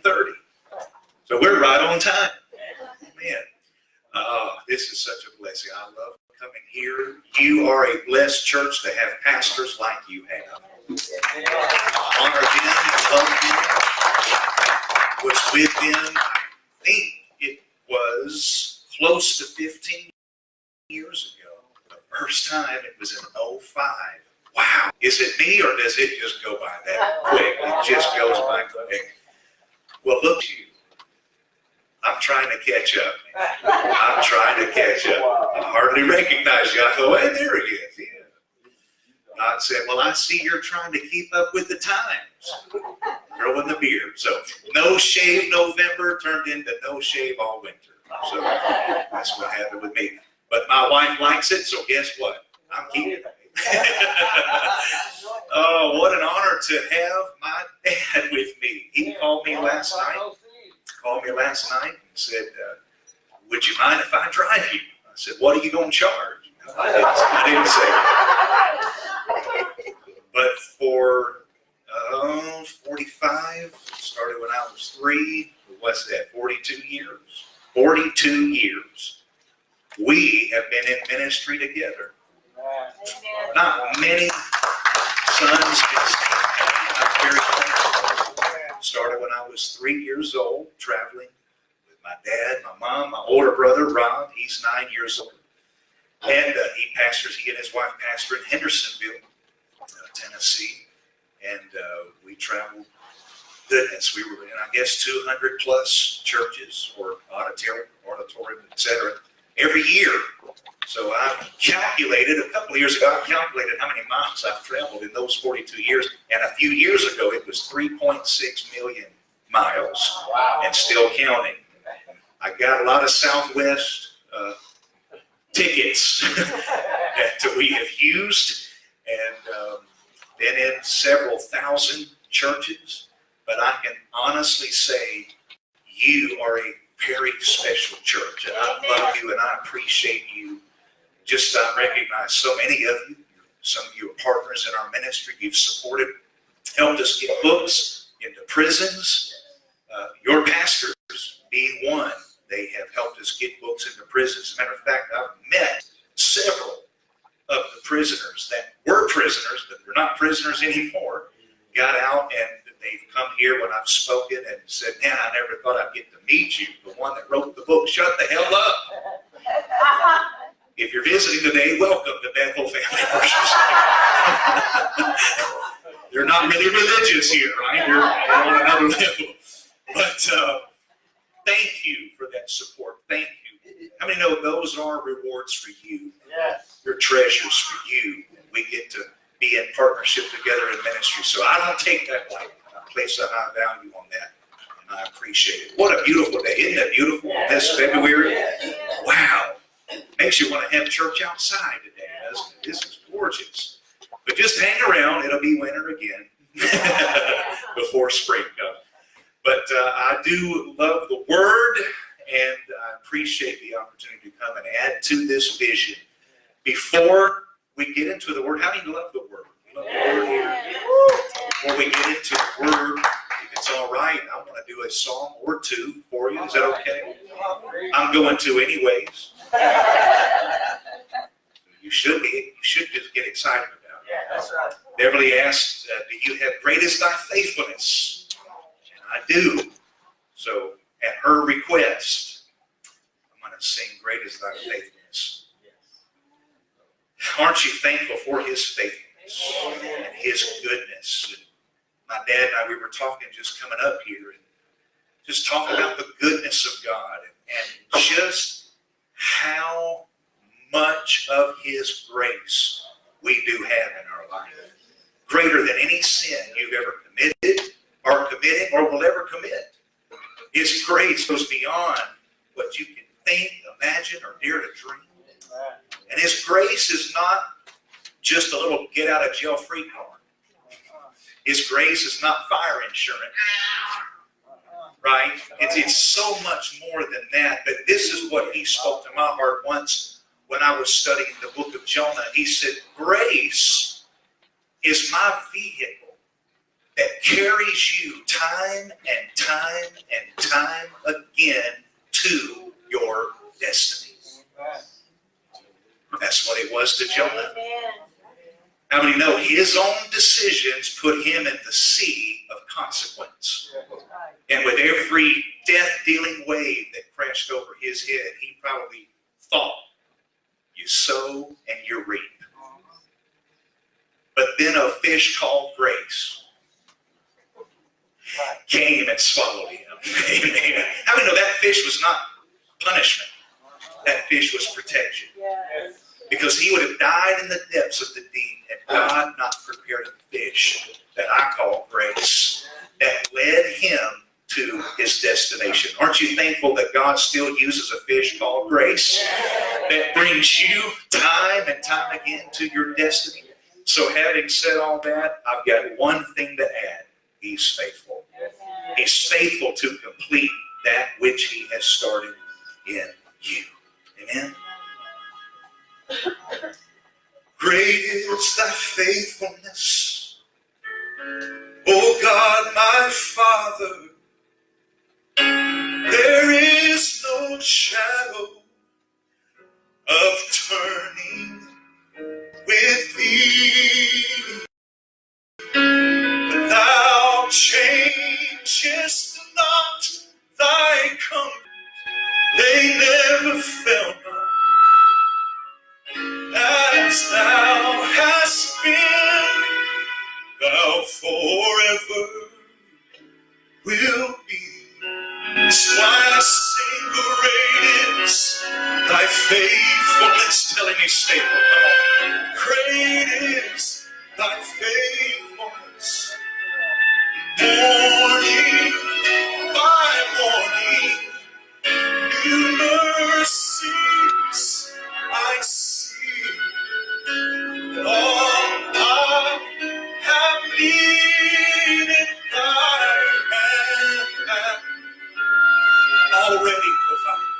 11:30. So we're right on time. Man, this is such a blessing. I love coming here. You are a blessed church to have pastors like you have. Honor them, love them, was with them. I think it was close to 15 years ago. The first time it was in 2005. Wow. Is it me or does it just go by that quick? It just goes by quick. Well, look at you. I'm trying to catch up. I'm trying to catch up. I hardly recognize you. I go, hey, there he is. Yeah. God said, well, I see you're trying to keep up with the times. Growing the beard. So no shave November turned into no shave all winter. So that's what happened with me. But my wife likes it, so guess what? I'm keeping it. Oh, what an honor to have my dad with me. He called me last night. And said, would you mind if I drive you? I said, what are you going to charge? I didn't say. But for 45, started when I was 3, what's that, 42 years? 42 years. We have been in ministry together. Not many sons can stand. Not very many. Started when I was 3 years old, traveling with my dad, my mom, my older brother, Rob. He's 9 years old. And he and his wife pastor in Hendersonville, Tennessee. And we traveled, goodness, we were in, I guess, 200 plus churches or auditorium, etc. every year. So I calculated, a couple of years ago, I calculated how many miles I've traveled in those 42 years. And a few years ago, it was 3.6 million miles. Wow. And still counting. I got a lot of Southwest tickets that we have used and been in several thousand churches. But I can honestly say you are a very special church. And I love you and I appreciate you. Just recognize so many of you. Some of you are partners in our ministry. You've supported, helped us get books into prisons. Your pastors being one, they have helped us get books into prisons. As a matter of fact, I've met several of the prisoners that were prisoners, but they're not prisoners anymore, got out and they've come here when I've spoken and said, man, I never thought I'd get to meet you, the one that wrote the book, Shut the Hell Up. If you're visiting today, welcome to Bethel Family Worship. They're not really religious here, right? You're on another level. But thank you for that support. Thank you. How many know those are rewards for you? Yes. They're treasures for you. We get to be in partnership together in ministry. So I don't take that lightly. I place a high value on that. And I appreciate it. What a beautiful day. Isn't that beautiful on this February? Wow. Makes you want to have church outside today, doesn't it? This is gorgeous. But just hang around. It'll be winter again before spring comes. But I do love the Word, and I appreciate the opportunity to come and add to this vision. Before we get into the Word, how many love the Word? You love the Word here? Before we get into the Word, if it's all right, I want to do a song or two for you. Is that okay? I'm going to anyways. You should just get excited about it. Yeah, that's right. Beverly asked, do you have great is thy faithfulness? And I do. So at her request, I'm going to sing Great is thy faithfulness. Aren't you thankful for his faithfulness and his goodness? And my dad and I, we were talking just coming up here and just talking about the goodness of God and just how much of his grace we do have in our life. Greater than any sin you've ever committed or committing or will ever commit. His grace goes beyond what you can think, imagine, or dare to dream. And his grace is not just a little get out of jail free card. His grace is not fire insurance. Right? It's so much more than that. But this is what he spoke to my heart once when I was studying the book of Jonah. He said, grace is my vehicle that carries you time and time and time again to your destiny. That's what it was to Jonah. How many know his own decisions put him in the sea of consequence? And with every death-dealing wave that crashed over his head, he probably thought, you sow and you reap. But then a fish called grace came and swallowed him. Amen. How many know that fish was not punishment? That fish was protection. Because he would have died in the depths of the deep had God not prepared a fish that I call grace that led him to his destination. Aren't you thankful that God still uses a fish called grace that brings you time and time again to your destiny? So having said all that, I've got one thing to add. He's faithful. He's faithful to complete that which he has started in you. Amen. Great is thy faithfulness, O God, my Father. There is no shadow of turning with thee. But thou changest not thy comfort. They never fail not. As thou hast been, thou forever will be. That's why I sing, great is thy faithfulness. Telling me faithful. Come on. Great is thy faithfulness. Morning by morning, new mercies I see. All I have needed, thy hand already provided.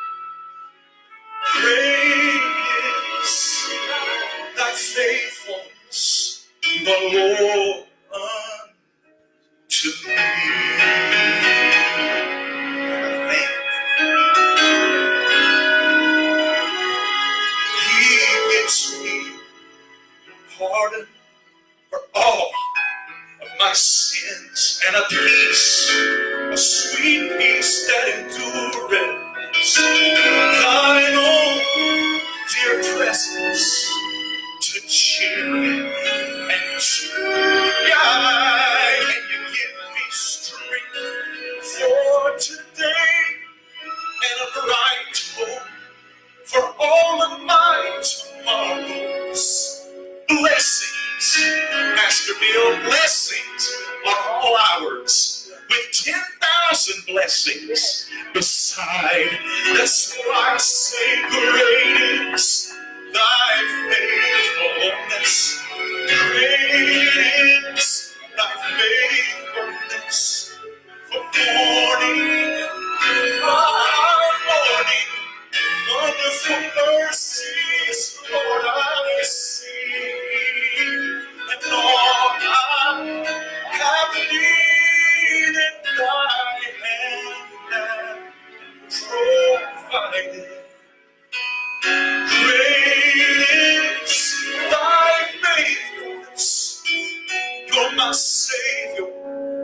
Great is thy faithfulness, the Lord, unto me. He gives me pardon for all of my sins and a peace, a sweet peace that endureth. Thine own dear presence to cheer and to guide, and you give me strength for today and a bright hope for all of my tomorrows. Blessings, Pastor Bill, blessings are all ours, with 10,000 blessings beside. That's why I say, great is thy faithfulness. Great is thy faithfulness. For morning by morning, wonderful mercies, Lord, I see. And all I have needed, thy hand hath provided. Great is thy faithfulness. You're my Savior,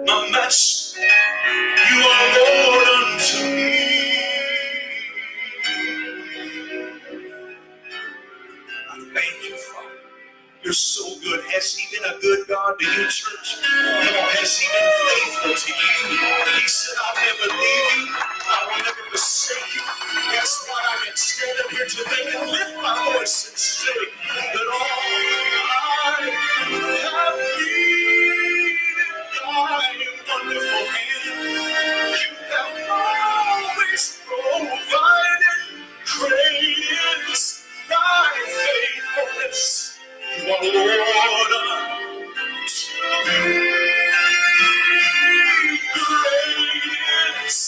my Master. You are Lord unto me. I thank you, Father. You're so good. Has he been a good God to you, church? Has he been faithful to you? He said, I'll never leave you. I will never forsake you. That's why I can stand up here today and lift my voice and say that all I have needed, thy wonderful hand, you have always provided. Great is thy faithfulness. You are Lord unto me. Great is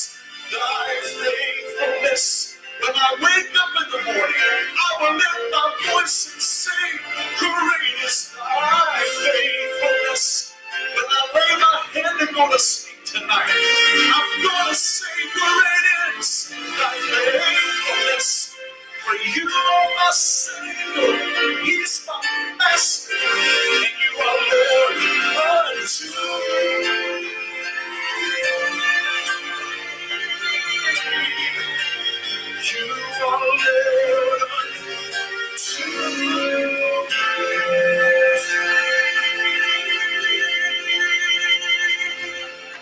thy faithfulness. When I wake up in the morning, I will lift my voice and say, great is thy faithfulness. When I lay my simply going to sing tonight. I'm going to say, great is thy faithfulness. For you are my Savior, He's my Master, and you are Lord unto me. You are Lord unto me.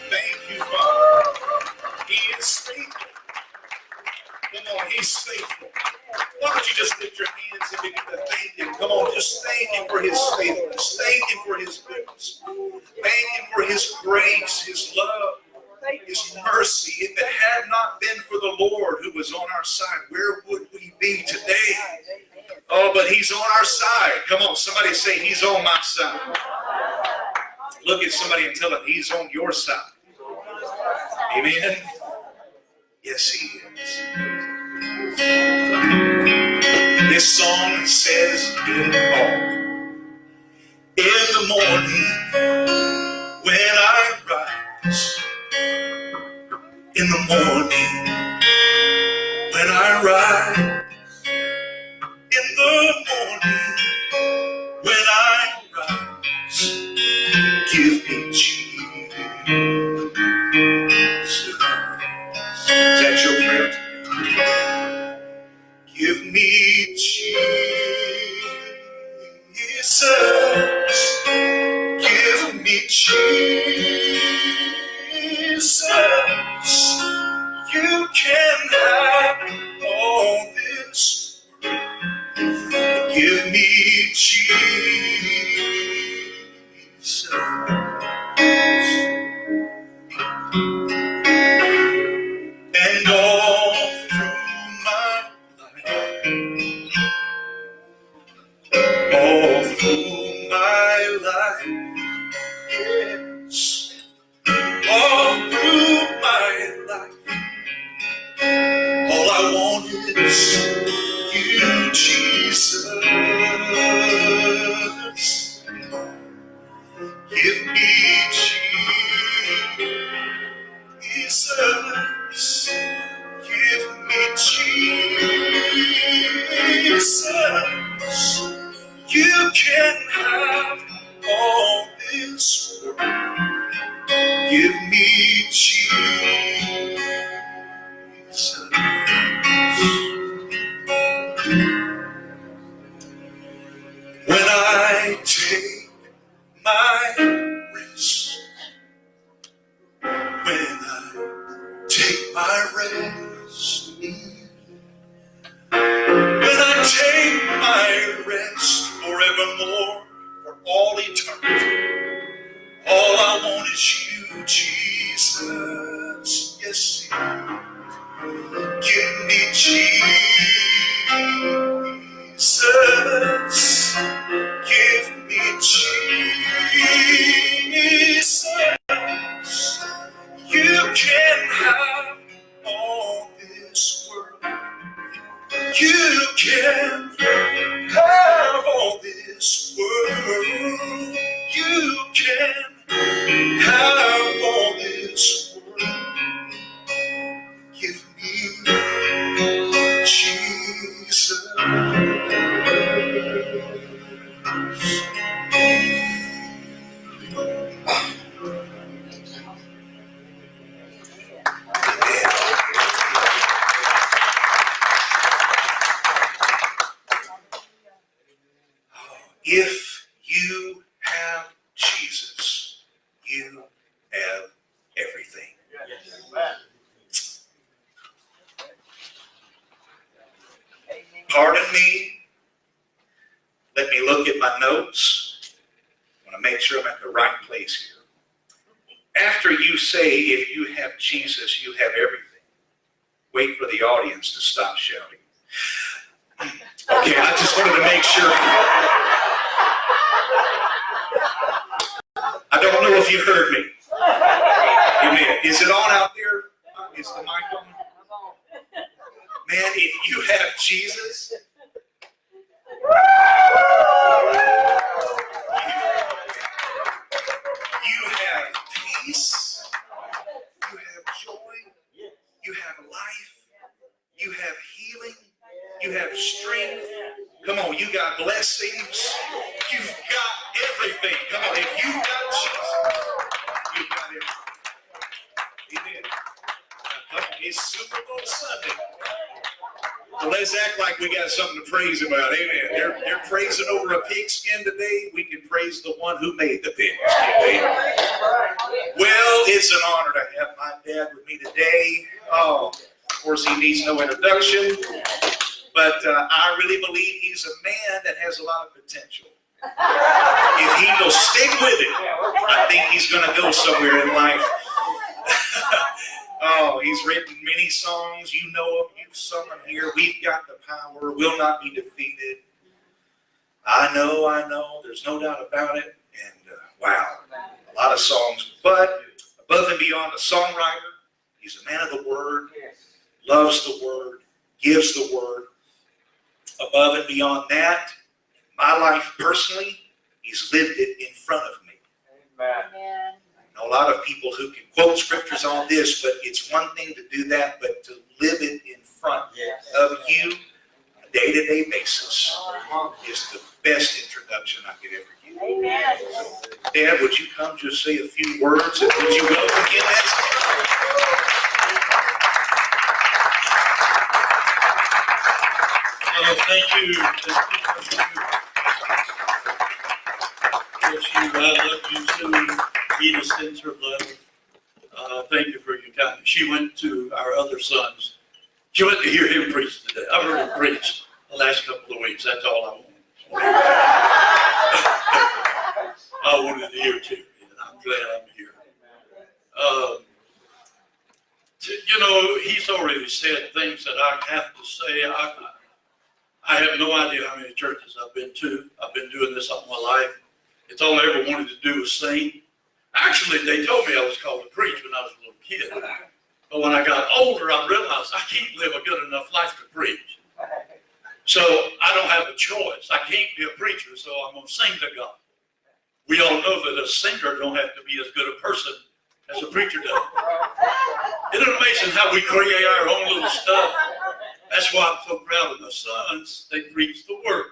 Thank you, Father. He is faithful. Come on, He's faithful. Why don't you just lift your hands and begin to thank Him? Come on, just thank Him for His faithfulness. Thank Him for His goodness. Thank Him for His grace, His love, His mercy. If it had not been for the Lord who was on our side, where would we be today? Oh, but He's on our side. Come on, somebody say, He's on my side. Look at somebody and tell them, He's on your side. Amen? Yes, He is. This song says it all. In the morning, when I rise, in the morning, when I rise, in the morning, when I rise, give me Jesus. Is that your prayer? Give me Jesus. Give me Jesus. You can have all this. Give me Jesus. And all through my life, all through my life, yes, all through my life, all I want is you, Jesus. Give me Jesus. Give me Jesus. You can have all this world. Give me Jesus. When I take my rest, when I take my rest, when I take my rest forevermore, for all eternity, all I want is you, Jesus. Yes, give me Jesus. Give me Jesus. You can have all this world. You can have all this world. You can have all this world. Give me Jesus. If you have Jesus, you have everything. Pardon me. Let me look at my notes. I want to make sure I'm at the right place here. After you say, if you have Jesus, you have everything, wait for the audience to stop shouting. Okay, I just wanted to make sure. I don't know if you heard me. Amen. Is it on out there? Is the mic on? Man, if you have Jesus, you have peace. You have strength. Come on, you got blessings. You've got everything. Come on, if you've got Jesus, you've got everything. Amen. Now, it's Super Bowl Sunday. Well, let's act like we got something to praise about. Amen. They're praising over a pigskin today. We can praise the one who made the pigskin. Amen. Well, it's an honor to have my dad with me today. Oh, of course, he needs no introduction. But I really believe he's a man that has a lot of potential. If he will stick with it, I think he's going to go somewhere in life. Oh, he's written many songs. You know them. You've sung them here. We've got the power. We'll not be defeated. I know. There's no doubt about it. And wow, a lot of songs. But above and beyond a songwriter, he's a man of the word, loves the word, gives the word. Above and beyond that, my life personally, he's lived it in front of me. Amen. I know a lot of people who can quote scriptures on this, but it's one thing to do that, but to live it in front of you on a day-to-day basis is the best introduction I could ever give. Amen. So, Dad, would you come just say a few words, and would you welcome him? Thank you. I love you too. Edith sends her love. Thank you for your kindness. She went to our other sons. She went to hear him preach today. I've heard him preach the last couple of weeks. That's all I wanted. I wanted to hear too, and I'm glad I'm here. You know, he's already said things that I have to say. I have no idea how many churches I've been to. I've been doing this all my life. It's all I ever wanted to do was sing. Actually, they told me I was called to preach when I was a little kid. But when I got older, I realized I can't live a good enough life to preach. So I don't have a choice. I can't be a preacher, so I'm going to sing to God. We all know that a singer don't have to be as good a person as a preacher does. Isn't it amazing how we create our own little stuff? That's why I'm so proud of my sons. They preach the word.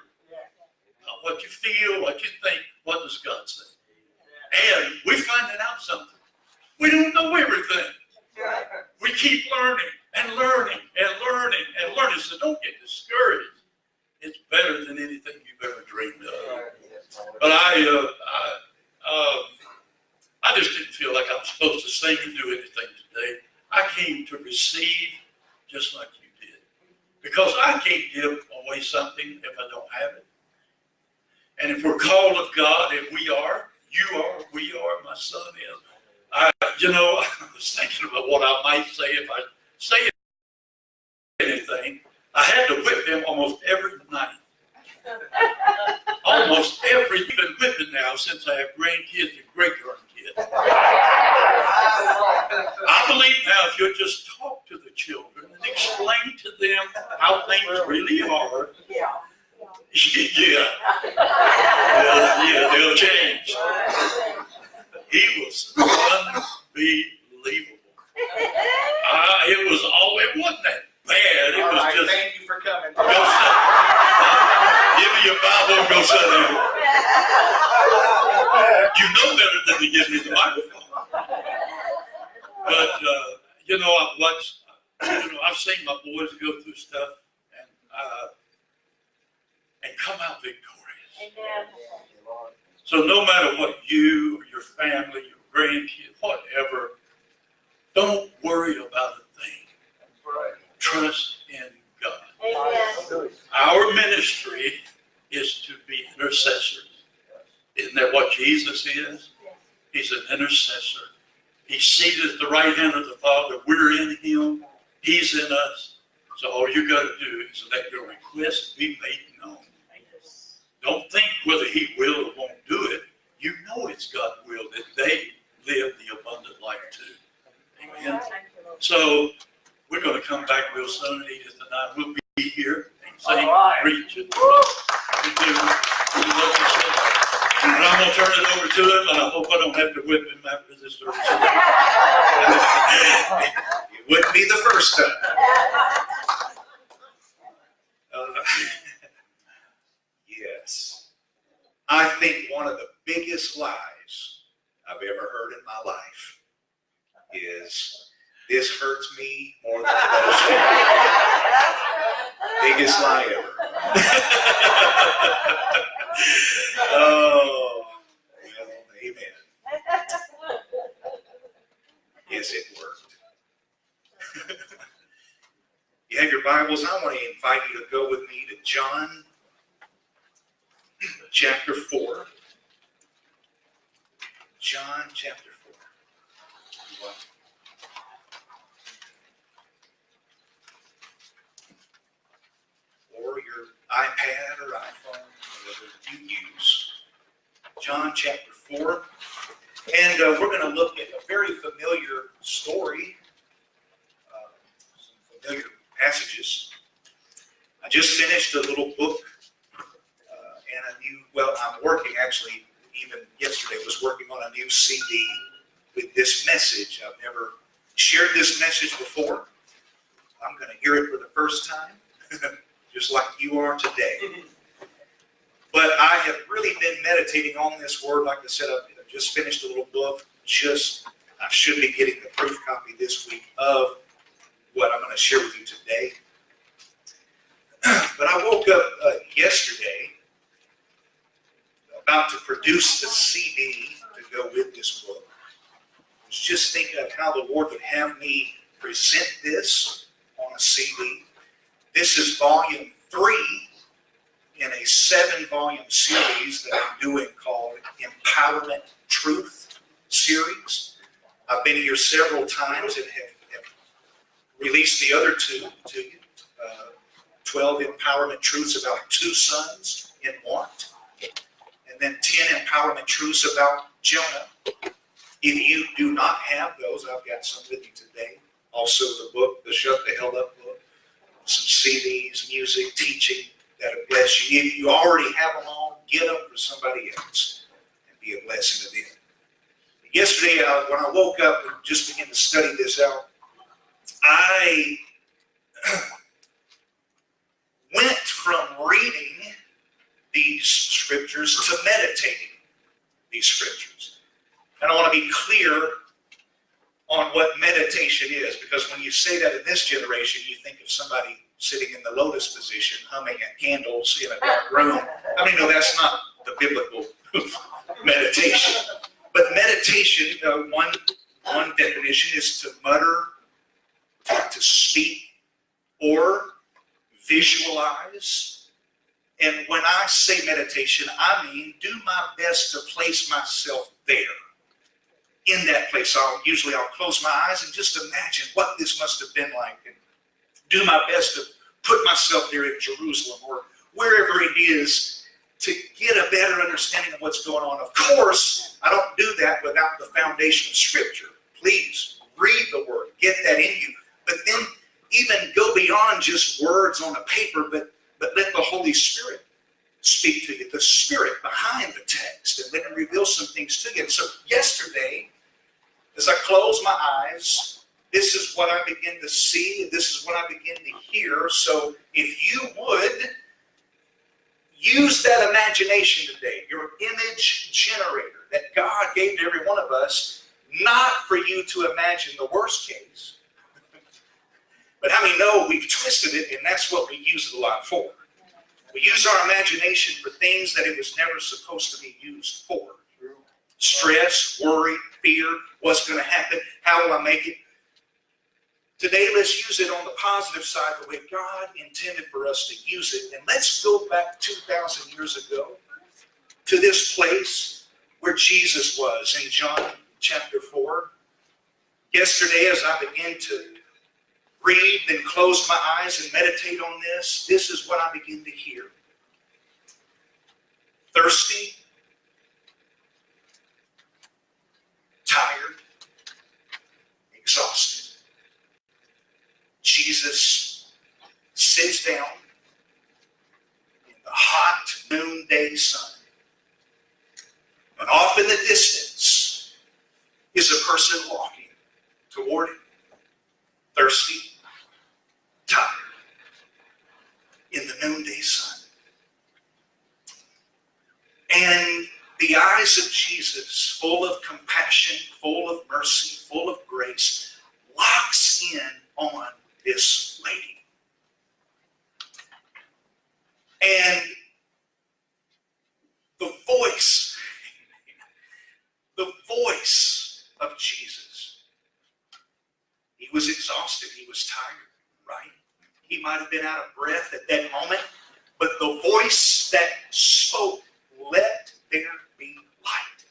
Not what you feel, what you think. What does God say? And we're finding out something. We don't know everything. We keep learning and learning and learning and learning. So don't get discouraged. It's better than anything you've ever dreamed of. But I just didn't feel like I was supposed to sing and do anything today. I came to receive just like you did. Because I can't give away something if I don't have it. And if we're called of God, and we are, you are, we are, my son is. I was thinking about what I might say if I say anything. I had to whip them almost every night. Almost every, I've been whipping now since I have grandkids and great-grandkids. I believe now if you just talk to the children and explain to them how things really are, they'll change. He was unbelievable. It wasn't that bad. It was just. Thank you for coming. Go sit. Give me your Bible and go sit down. You know better than to give me the microphone. But I've watched. I've seen my boys go through stuff and come out victorious. Amen. So no matter what you, your family, your grandkids, whatever, don't worry about a thing. Trust in God. Amen. Our ministry is to be intercessors. Isn't that what Jesus is? He's an intercessor. He's seated at the right hand of the Father. We're in him. He's in us. So all you got to do is let your request be made known. Don't think whether he will or won't do it. You know it's God's will that they live the abundant life too. Amen. So we're going to come back real soon, and Edith and I will be here and sing, preach, and and I'm going to turn it over to him, and I hope I don't have to whip him after this service. It wouldn't be the first time. think one of the biggest lies I've ever heard in my life is, this hurts me more than it does you. Biggest lie ever. Oh, well, amen. Yes, it worked. You have your Bibles. I want to invite you to go with me to John chapter 4. John chapter 4. Or your iPad or iPhone, whatever you use. John chapter 4. And we're going to look at a very familiar story, some familiar passages. I just finished a little book and I'm working actually, even yesterday was working on a new CD with this message. I've never shared this message before. I'm going to hear it for the first time, just like you are today. But I have really been meditating on this word. Like I said, I've just finished a little book. I should be getting the proof copy this week of what I'm going to share with you today. But I woke up yesterday about to produce the CD to go with this book. I was just thinking of how the Lord would have me present this on a CD. This is volume 3 in a 7-volume series that I'm doing called Empowerment Truth series. I've been here several times and have released the other 2 to you. 12 empowerment truths about 2 sons in want. And then 10 empowerment truths about Jonah. If you do not have those, I've got some with you today. Also the book, the Shut the Hell Up book. Some CDs, music, teaching that'll bless you. If you already have them all, get them for somebody else and be a blessing to them. Yesterday, when I woke up and just began to study this out, I went from reading these scriptures to meditating these scriptures. And I want to be clear on what meditation is, because when you say that in this generation, you think of somebody sitting in the lotus position, humming at candles in a dark room. I mean, no, that's not the biblical meditation. But meditation, one definition is to mutter, to speak, or visualize. And when I say meditation, I mean do my best to place myself there. In that place, I'll close my eyes and just imagine what this must have been like, and do my best to put myself there in Jerusalem or wherever it is to get a better understanding of what's going on. Of course, I don't do that without the foundation of Scripture. Please read the Word, get that in you. But then even go beyond just words on a paper, but let the Holy Spirit speak to you, the Spirit behind the text, and let Him reveal some things to you. And so yesterday, as I close my eyes, this is what I begin to see, this is what I begin to hear. So if you would use that imagination today, your image generator that God gave to every one of us, not for you to imagine the worst case, but how many know we've twisted it, and that's what we use it a lot for. We use our imagination for things that it was never supposed to be used for. Stress, worry, fear, what's going to happen, how will I make it? Today, let's use it on the positive side, the way God intended for us to use it. And let's go back 2,000 years ago to this place where Jesus was in John chapter 4. Yesterday, as I began to read, then close my eyes and meditate on this, this is what I begin to hear. Thirsty, tired, exhausted. Jesus sits down in the hot noonday sun. And off in the distance is a person walking toward him. Thirsty, tired, in the noonday sun. And eyes of Jesus, full of compassion, full of mercy, full of grace, locks in on this lady. And the voice of Jesus. He was exhausted. He was tired, right? He might have been out of breath at that moment, but the voice that spoke, "Let there be light."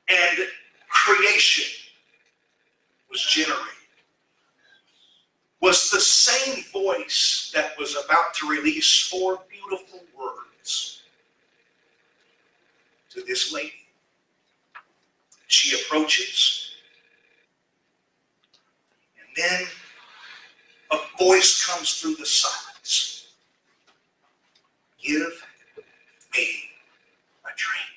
And creation was generated. Was the same voice that was about to release 4 beautiful words to this lady. She approaches, and then a voice comes through the silence. "Give me a drink."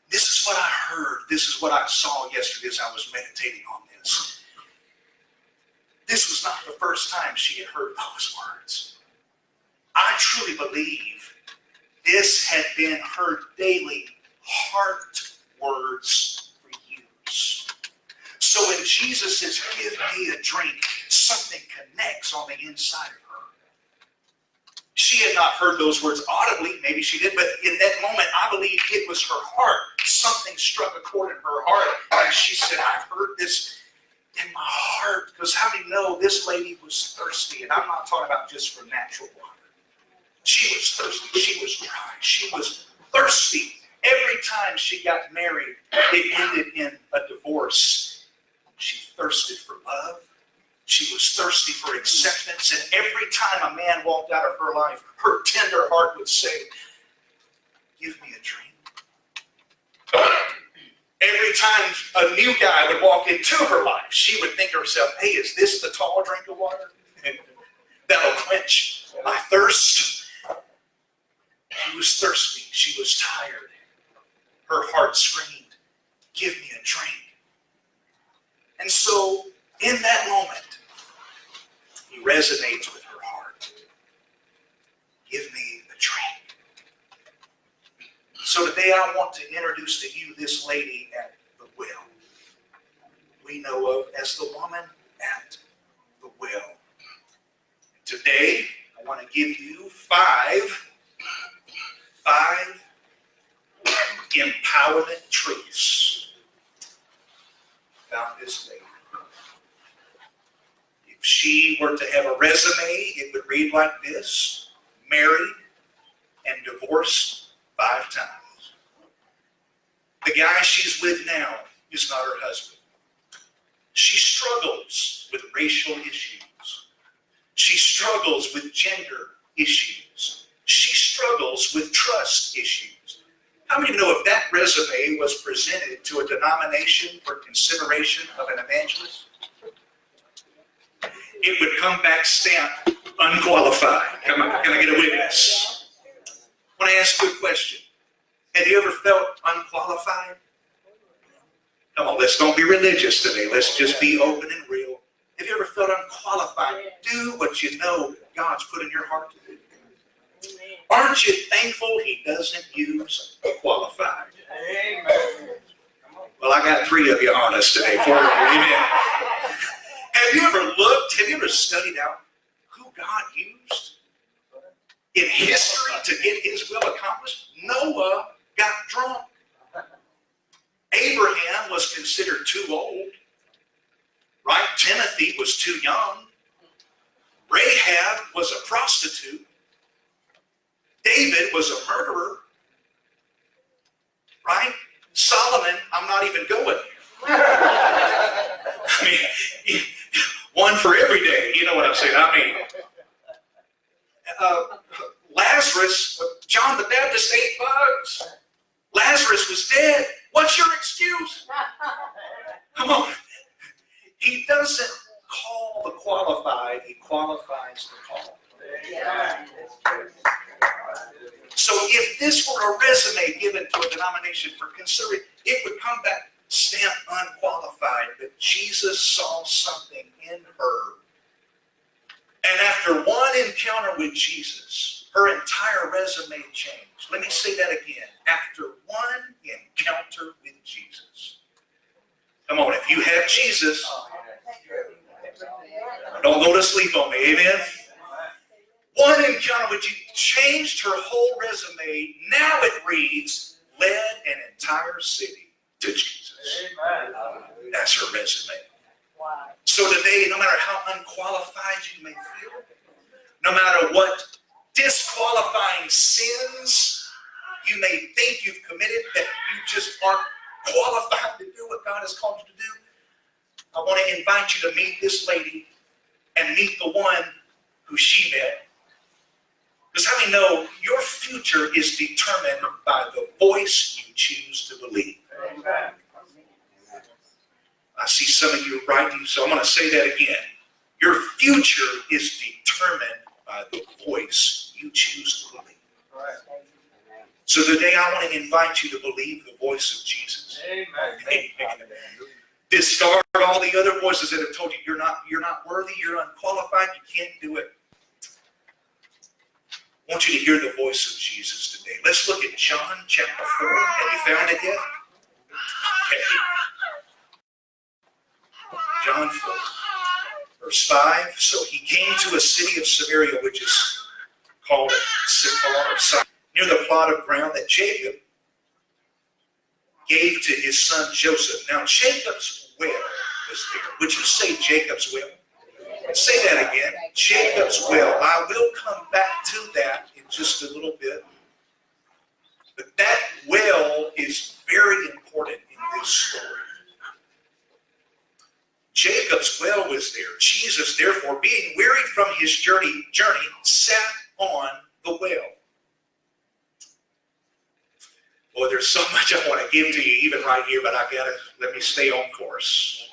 This is what I heard. This is what I saw yesterday as I was meditating on this. This was not the first time she had heard those words. I truly believe this had been her daily heart words for years. So when Jesus says, "Give me a drink," something connects on the inside of her. She had not heard those words audibly, maybe she did, but in that moment, I believe it was her heart. Something struck a chord in her heart, and she said, "I've heard this in my heart," because how many know this lady was thirsty? And I'm not talking about just from natural water. She was thirsty. She was dry. She was thirsty. Every time she got married, it ended in a divorce. She thirsted for love. She was thirsty for acceptance. And every time a man walked out of her life, her tender heart would say, "Give me a drink." Every time a new guy would walk into her life, she would think to herself, "Hey, is this the tall drink of water that'll quench my thirst?" She was thirsty. She was tired. Her heart screamed, "Give me a drink." And so, in that moment, he resonates with her heart. "Give me a drink." So today I want to introduce to you this lady at the well. We know of as the woman at the well. Today I want to give you five empowerment truths about this lady. If she were to have a resume, it would read like this: married and divorced 5 times. The guy she's with now is not her husband. She struggles with racial issues. She struggles with gender issues. She struggles with trust issues. How many know if that resume was presented to a denomination for consideration of an evangelist, it would come back stamped unqualified? Come on, can I get a witness? I want to ask you a question. Have you ever felt unqualified? Come on, let's don't be religious today. Let's just be open and real. Have you ever felt unqualified? Do what you know God's put in your heart to do. Aren't you thankful he doesn't use qualified? Amen. Well, I got 3 of you honest today. 4 of you. Amen. Have you ever studied out who God used in history to get his will accomplished? Noah got drunk. Abraham was considered too old. Right? Timothy was too young. Rahab was a prostitute. David was a murderer. Right? Solomon, I'm not even going there. I mean, one for every day. You know what I'm saying? I mean, Lazarus, John the Baptist ate bugs. Lazarus was dead. What's your excuse? Come on. He doesn't call the qualified, he qualifies the called. So if this were a resume given to a denomination for considering, it would come back stamped unqualified. But Jesus saw something in her. And after one encounter with Jesus, her entire resume changed. Let me say that again. After one encounter with Jesus. Come on, if you have Jesus, don't go to sleep on me, amen? One encounter with Jesus changed her whole resume. Now it reads, led an entire city to Jesus. That's her resume. So today, no matter how unqualified you may feel, no matter what disqualifying sins you may think you've committed that you just aren't qualified to do what God has called you to do, I want to invite you to meet this lady and meet the one who she met. Because how many know your future is determined by the voice you choose to believe? Amen. I see some of you writing, so I'm going to say that again. Your future is determined by the voice you choose to believe. Right. So today I want to invite you to believe the voice of Jesus. Amen. Amen. Discard all the other voices that have told you you're not worthy, you're unqualified, you can't do it. I want you to hear the voice of Jesus today. Let's look at John chapter 4. Have you found it yet? Okay. John 4, verse 5. So he came to a city of Samaria, which is called Sychar, near the plot of ground that Jacob gave to his son Joseph. Now Jacob's well was there. Would you say Jacob's well? Say that again. Jacob's well. I will come back to that in just a little bit. But that well is very important in this story. Jacob's well was there. Jesus, therefore, being wearied from his journey, sat on the well. Boy, there's so much I want to give to you, even right here, but let me stay on course.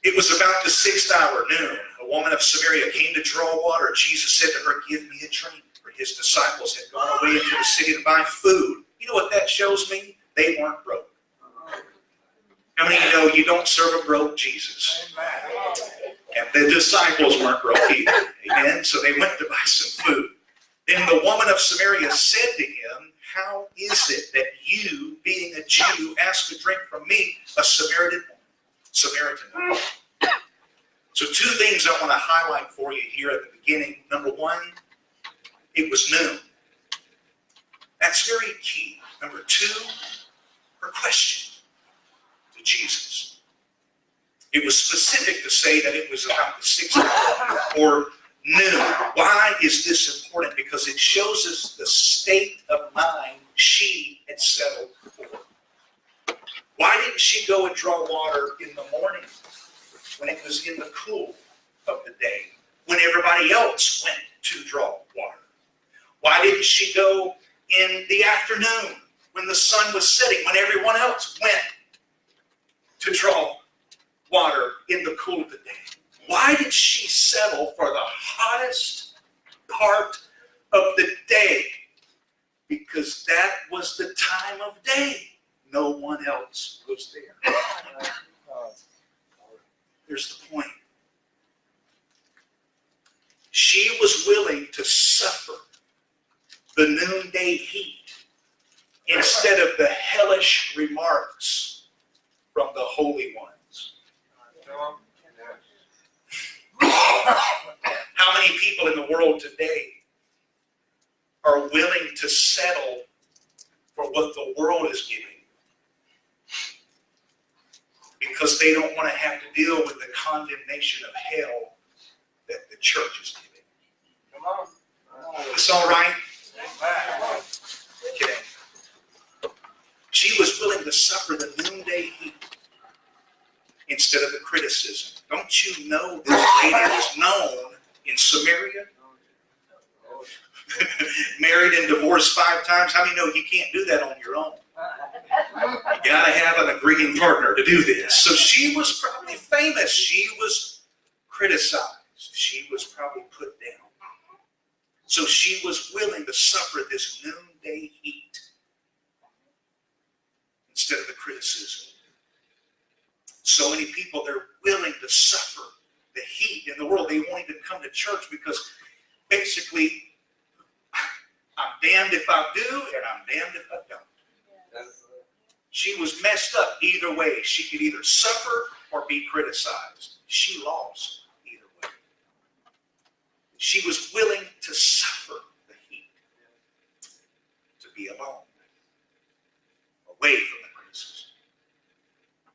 It was about the 6th hour, noon. A woman of Samaria came to draw water. Jesus said to her, give me a drink. For his disciples had gone away into the city to buy food. You know what that shows me? They weren't broke. How many of you know you don't serve a broke Jesus? And the disciples weren't broke either. Amen? So they went to buy some food. Then the woman of Samaria said to him, how is it that you, being a Jew, ask a drink from me, a Samaritan? So 2 things I want to highlight for you here at the beginning. Number 1, it was noon. That's very key. Number 2, her question to Jesus. It was specific to say that it was about the 6th hour or noon. Why is this important? Because it shows us the state of mind she had settled for. Why didn't she go and draw water in the morning when it was in the cool of the day, when everybody else went to draw water? Why didn't she go in the afternoon when the sun was setting, when everyone else went to draw water in the cool of the day? Why did she settle for the hottest part of the day? Because that was the time of day. No one else was there. Here's the point. She was willing to suffer the noonday heat instead of the hellish remarks from the holy ones. How many people in the world today are willing to settle for what the world is giving because they don't want to have to deal with the condemnation of hell that the church is giving? Come on. It's all right? Okay. She was willing to suffer the noonday heat instead of the criticism. Don't you know this lady was known in Samaria? Married and divorced 5 times. How many know you can't do that on your own? You got to have an agreeing partner to do this. So she was probably famous. She was criticized. She was probably put down. So she was willing to suffer this noonday heat instead of the criticism. So many people, they're willing to suffer the heat in the world. They won't even come to church because basically I'm damned if I do, and I'm damned if I don't. She was messed up either way. She could either suffer or be criticized. She lost either way. She was willing to suffer the heat, to be alone, away from the criticism.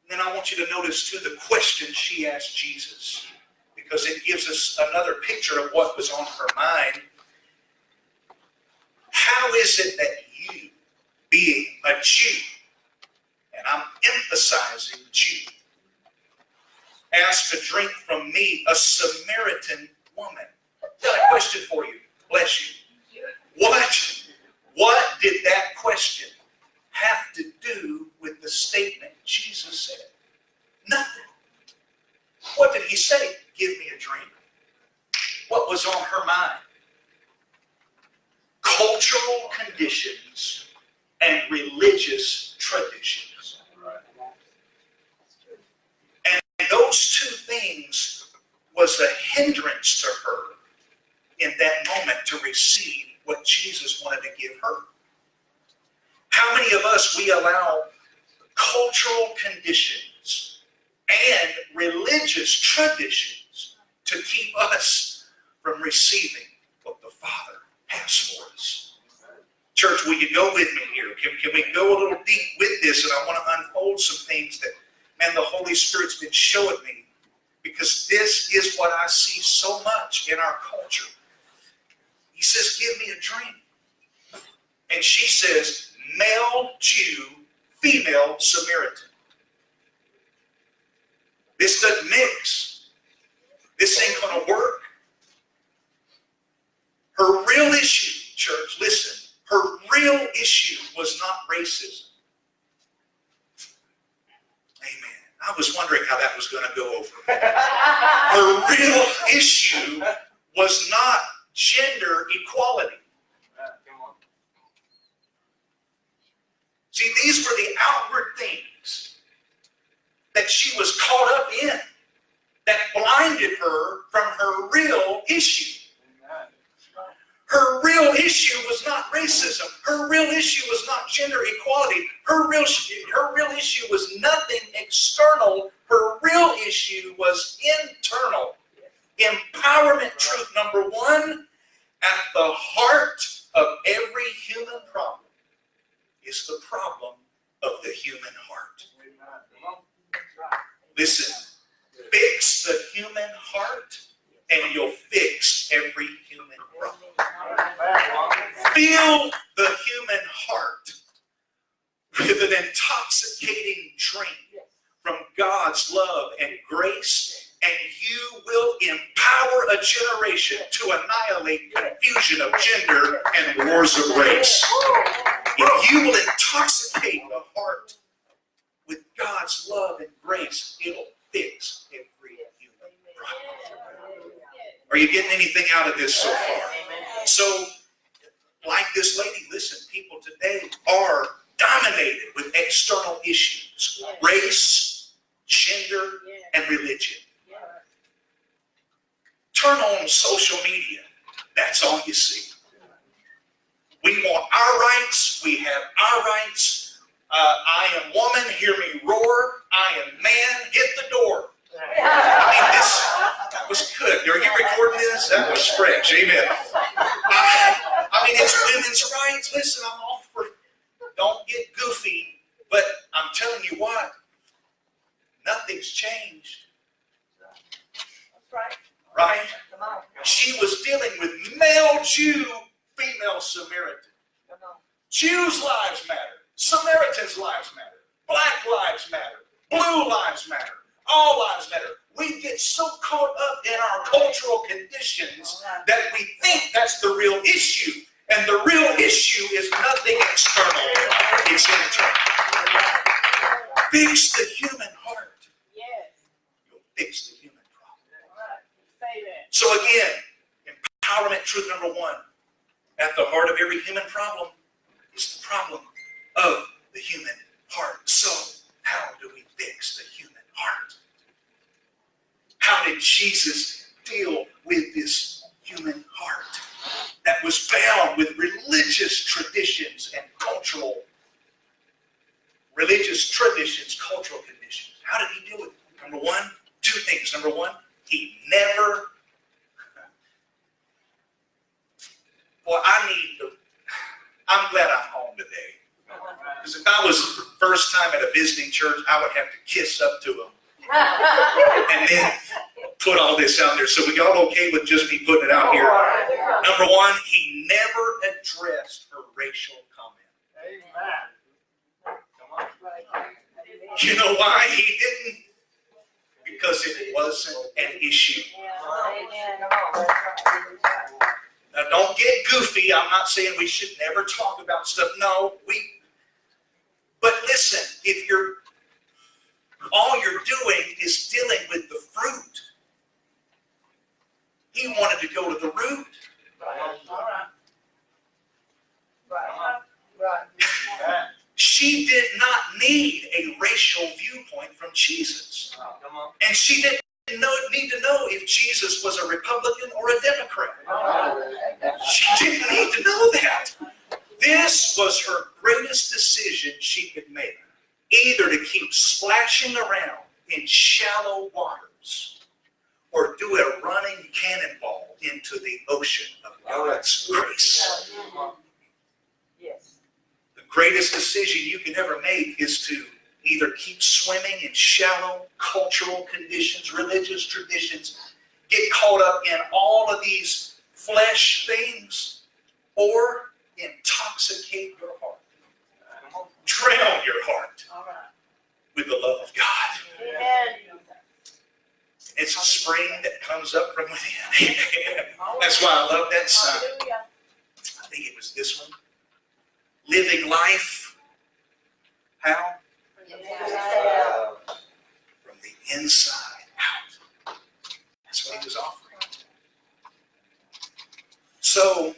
And then I want you to notice too the question she asked Jesus, because it gives us another picture of what was on her mind. How is it that you, being a Jew, and I'm emphasizing Jew, ask to drink from me, a Samaritan woman? I've got a question for you. Bless you. What did that question have to do with the statement Jesus said? Nothing. What did he say? Give me a drink. What was on her mind? Cultural conditions and religious traditions. And those two things was a hindrance to her in that moment to receive what Jesus wanted to give her. How many of us, we allow cultural conditions and religious traditions to keep us from receiving what the Father has for us? Church, will you go with me here? Can we go a little deep with this? And I want to unfold some things that, man, the Holy Spirit's been showing me, because this is what I see so much in our culture. He says, give me a drink. And she says, male Jew, female Samaritan. This doesn't mix. This ain't going to work. Her real issue, church, listen, her real issue was not racism. Amen. I was wondering how that was going to go over. Her real issue was not gender equality. See, these were the outward things that she was caught up in that blinded her from her real issue. Her real issue was not racism. Her real issue was not gender equality. Her real issue was nothing external. Her real issue was internal. Empowerment truth number one, at the heart of every human problem is the problem of the human heart. Listen, fix the human heart and you'll fix every human problem. Fill the human heart with an intoxicating drink from God's love and grace, and you will empower a generation to annihilate confusion of gender and wars of race. If you will intoxicate the heart with God's love and grace, it'll fix every human problem. Are you getting anything out of this so far? So, like this lady, listen, people today are dominated with external issues: race, gender, and religion. Turn on social media. That's all you see. We want our rights. We have our rights. I am woman. Hear me roar. I am man. Hit the door. I mean, that was good. Are you recording this? That was fresh. Amen. I mean, it's women's rights. Listen, I'm all for, don't get goofy. But I'm telling you what, nothing's changed. That's right. Right? Come on. She was dealing with male Jew, female Samaritan. Come on. Jews' lives matter. Samaritans' lives matter. Black lives matter. Blue lives matter. All lives matter. We get so caught up in our cultural conditions that we think that's the real issue. And the real issue is nothing external. It's internal. Fix the human heart. Yes. You'll fix the human problem. All right. Say that. So again, empowerment truth number one. At the heart of every human problem is the problem of the human heart. So how do we fix the human heart? How did Jesus deal with this human heart? that was bound with religious traditions and cultural conditions. How did he deal with it? Two things. Number one, he never, I'm glad I'm home today. Because if I was the first time at a visiting church, I would have to kiss up to him and then put all this out there. So we all okay with just me putting it out here? Number one, he never addressed her racial comment. Amen. Come on. You know why he didn't? Because it wasn't an issue. Now don't get goofy. I'm not saying we should never talk about stuff. No, but listen, if all you're doing is dealing with the fruit. He wanted to go to the root. She did not need a racial viewpoint from Jesus. And she didn't need to know if Jesus was a Republican or a Democrat. She didn't need to know that. This was her greatest decision she could make. Either to keep splashing around in shallow waters or do a running cannonball into the ocean of God's grace. Yes. The greatest decision you can ever make is to either keep swimming in shallow cultural conditions, religious traditions, get caught up in all of these flesh things, or intoxicate your heart. Drown your heart with the love of God. Amen. It's a spring that comes up from within. That's why I love that sign. Hallelujah. I think it was this one. Living life. How? From the inside out. That's what he was offering. So,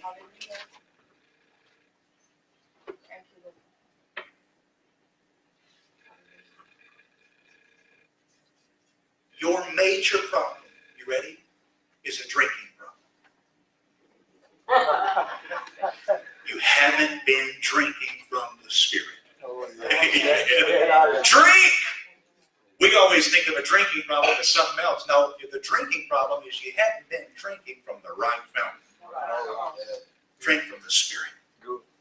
your major problem, you ready, is a drinking problem. You haven't been drinking from the Spirit. Drink! We always think of a drinking problem as something else. No, the drinking problem is you haven't been drinking from the right fountain. Drink from the Spirit.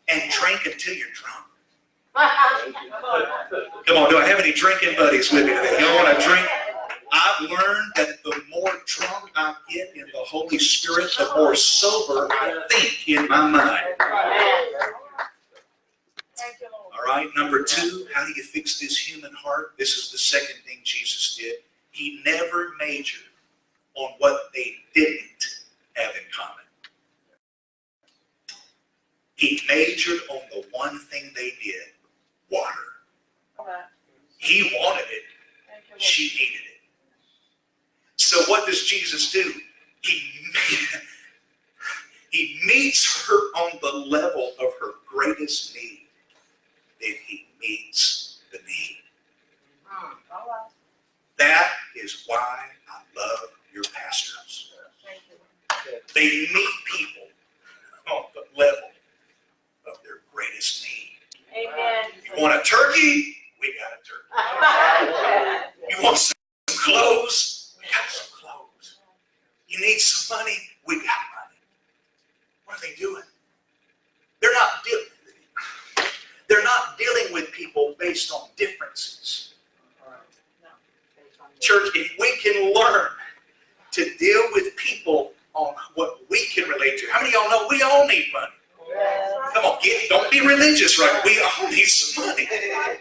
And drink until you're drunk. Come on, do I have any drinking buddies with me today? You want to drink? I've learned that the more drunk I get in the Holy Spirit, the more sober I think in my mind. Thank you, Lord. All right, number two, how do you fix this human heart? This is the second thing Jesus did. He never majored on what they didn't have in common. He majored on the one thing they did, water. He wanted it. Thank you, Lord. She needed it. So what does Jesus do? He meets her on the level of her greatest need. Then he meets the need. All right. That is why I love your pastors. Thank you. They meet people on the level of their greatest need. Amen. You want a turkey? We got a turkey. You want some clothes? We got some clothes. You need some money? We got money. What are they doing? They're not dealing with people based on differences. Church, if we can learn to deal with people on what we can relate to. How many of y'all know we all need money? Come on, don't be religious, right? We all need some money.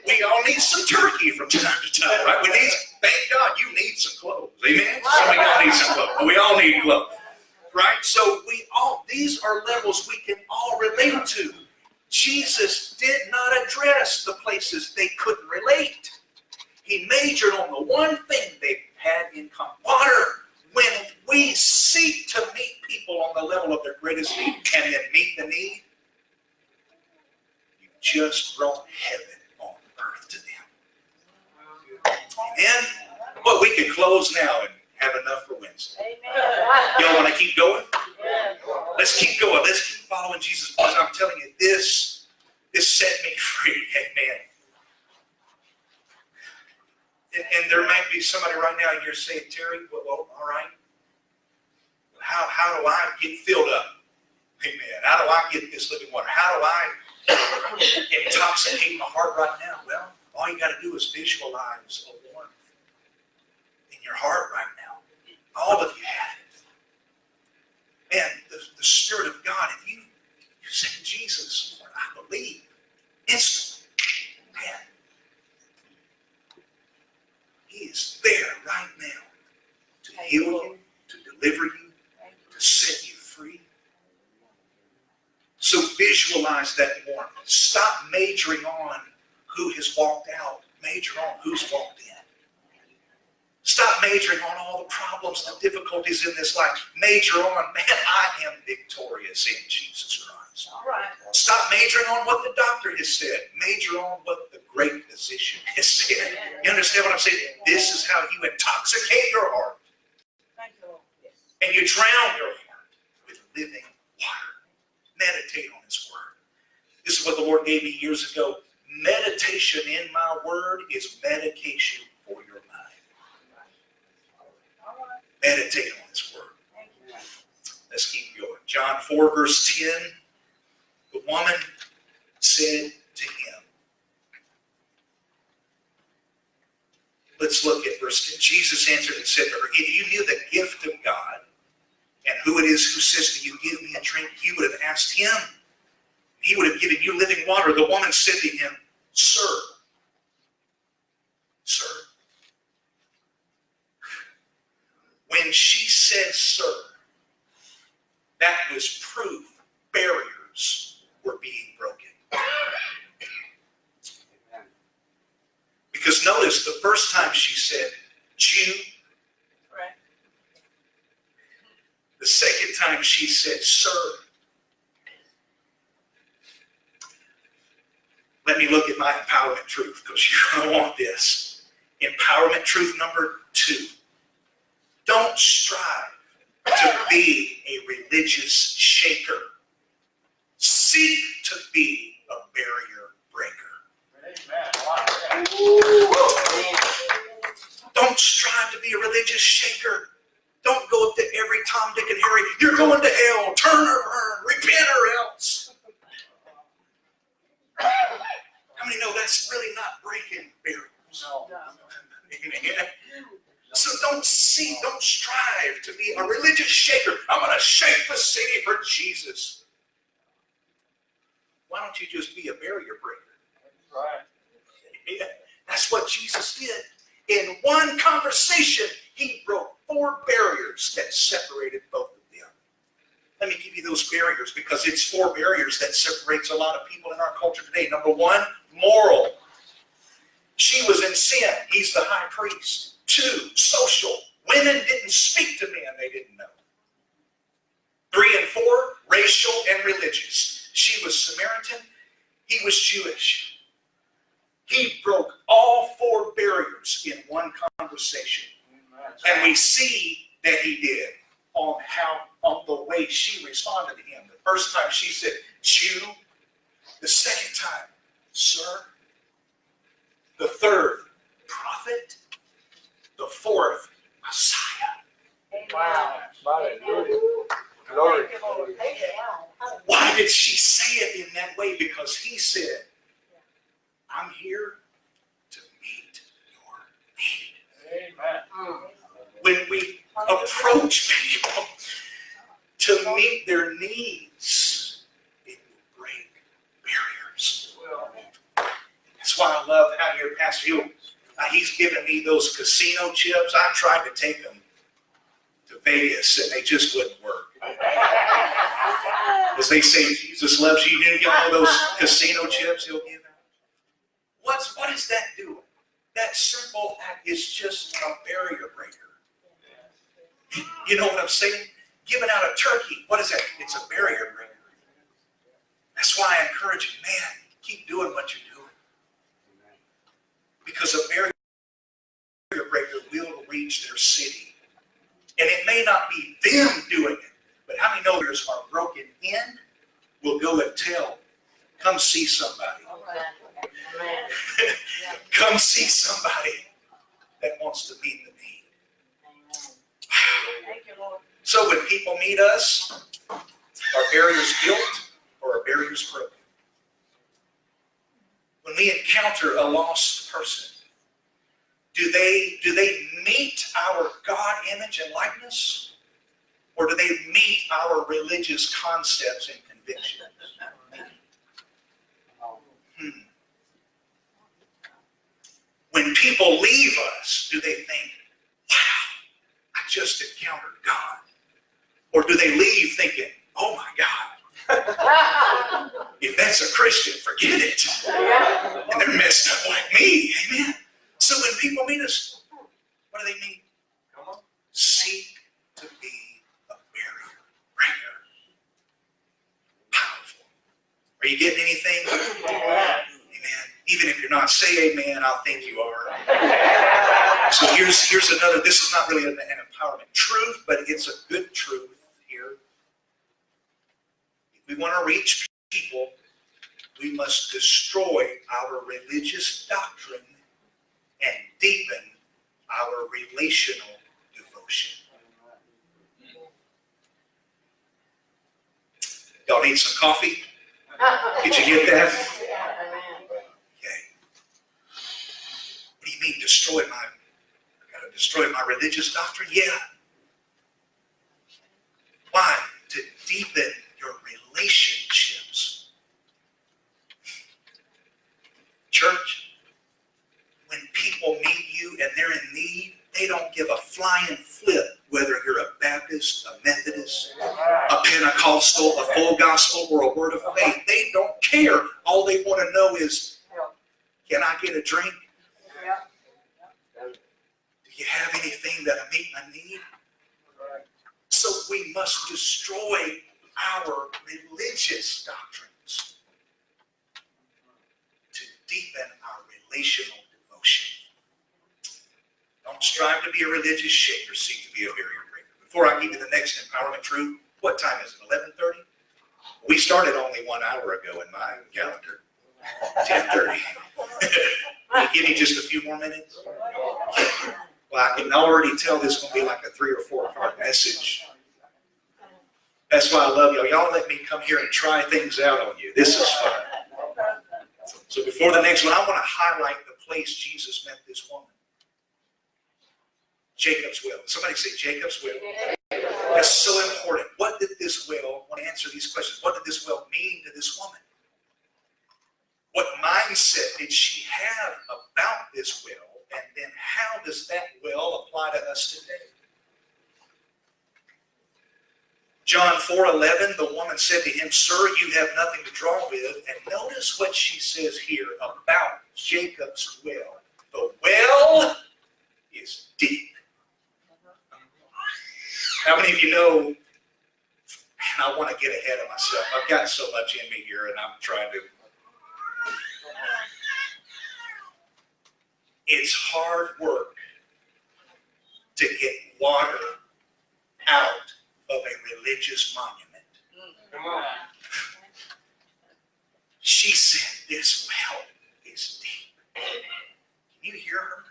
We all need some turkey from time to time, right? Thank God you need some clothes. Amen? Some of y'all need some clothes. We all need clothes. Right? So these are levels we can all relate to. Jesus did not address the places they couldn't relate. He majored on the one thing they had in common. Water. When we seek to meet people on the level of their greatest need and then meet the need, you just brought heaven on earth to them. Amen? Well, we can close now and have enough for Wednesday. Amen. Y'all want to keep going? Yes. Let's keep going. Let's keep following Jesus, because I'm telling you, this set me free. Amen. And there might be somebody right now, and you're saying, Terry, well, all right. How do I get filled up? Amen. How do I get this living water? How do I intoxicate my heart right now? Well, all you got to do is visualize a warmth in your heart right now. All of you have it. Man, the Spirit of God, if you say, Jesus, Lord, I believe, instantly, man, He is there right now to heal you, to deliver you, to set you free. So visualize that warmth. Stop majoring on who has walked out. Major on who's walked in. Stop majoring on all the problems, the difficulties in this life. Major on, man, I am victorious in Jesus Christ. All right. Stop majoring on what the doctor has said. Major on what the great physician has said. You understand what I'm saying? This is how you intoxicate your heart. Thank you, Lord. And you drown your heart with living water. Meditate on His Word. This is what the Lord gave me years ago. Meditation in my Word is medication for your mind. All right. Meditate on His Word. Thank you. Let's keep going. John 4, verse 10. The woman said to Him. Let's look at verse 10. Jesus answered and said to her, if you knew the gift of God, and who it is who says to you, give me a drink, you would have asked Him. He would have given you living water. The woman said to Him, Sir. When she said, sir, that was proof barriers were being broken. Because notice, the first time she said, Jew. Right. The second time she said, sir. Let me look at my empowerment truth, because you're going to want this. Empowerment truth number 2. Don't strive to be a religious shaker. Seek to be a barrier breaker. Don't strive to be a religious shaker. Don't go up to every Tom, Dick, and Harry. You're going to hell. Turn or burn. Repent or else. How many know that's really not breaking barriers? No. Amen. So don't strive to be a religious shaker. I'm going to shake the city for Jesus. Why don't you just be a barrier breaker? Right. Yeah, that's what Jesus did. In one conversation, He broke 4 barriers that separated both of them. Let me give you those barriers, because it's 4 barriers that separates a lot of people in our culture today. Number 1, moral. She was in sin. He's the high priest. 2, social. Women didn't speak to men they didn't know. 3 and 4, racial and religious. She was Samaritan. He was Jewish. He broke all 4 barriers in one conversation. And we see that He did on the way she responded to Him. The first time she said, Jew. The second time, sir. The third, prophet. The fourth, Messiah. Wow. Hallelujah. Glory. Thank you, Lord. Thank you. Why did she say it in that way? Because He said, I'm here to meet your need. Amen. When we approach people to meet their needs, it will break barriers. That's why I love how your pastor, he's given me those casino chips. I tried to take them to Vegas, and they just wouldn't work. As they say, Jesus loves you. You didn't get one of those casino chips He'll give out. What is that doing? That simple act is just a barrier breaker. You know what I'm saying? Giving out a turkey, what is that? It's a barrier breaker. That's why I encourage you, man, keep doing what you're doing. Because a barrier breaker will reach their city. And it may not be them doing it, But how many know there's are broken in? Will go and tell. Come see somebody. Come see somebody that wants to meet the need. Thank you, Lord. So when people meet us, are barriers built or are barriers broken? When we encounter a lost person, do they meet our God image and likeness? Or do they meet our religious concepts and convictions? When people leave us, do they think, wow, I just encountered God? Or do they leave thinking, oh my God, if that's a Christian, forget it. And they're messed up like me, amen? So when people meet us, what do they mean? Seek to be a barrier breaker. Powerful. Are you getting anything? Amen. Even if you're not, say amen, I'll think you are. So here's another, this is not really an empowerment truth, but it's a good truth here. If we want to reach people, we must destroy our religious doctrine and deepen our relational devotion. Y'all need some coffee? Did you get that? Okay. What do you mean destroy my religious doctrine? Yeah. Why? To deepen your relationships. Church, when people meet you and they're in need, they don't give a flying flip whether you're a Baptist, a Methodist, a Pentecostal, a full gospel, or a word of faith. They don't care. All they want to know is, can I get a drink? Do you have anything that'll meet my need? So we must destroy our religious doctrines to deepen our relational devotion. Don't strive to be a religious shaker, seek to be a barrier breaker. Before I give you the next empowerment truth, what time is it, 11:30? We started only 1 hour ago in my calendar, 10:30. Can you give me just a few more minutes? Well, I can already tell this is going to be like a 3 or 4 part message. That's why I love y'all. Y'all let me come here and try things out on you. This is fun. So before the next one, I want to highlight the place Jesus met this woman. Jacob's well. Somebody say Jacob's well. That's so important. What did this well, I want to answer these questions. What did this well mean to this woman? What mindset did she have about this well? And then how does that well apply to us today? John 4:11, the woman said to him, "Sir, you have nothing to draw with." And notice what she says here about Jacob's well. The well is deep. How many of you know, man, I want to get ahead of myself. I've got so much in me here and I'm trying to. It's hard work to get water out of a religious monument. Come on. She said, this well is deep. Can you hear her?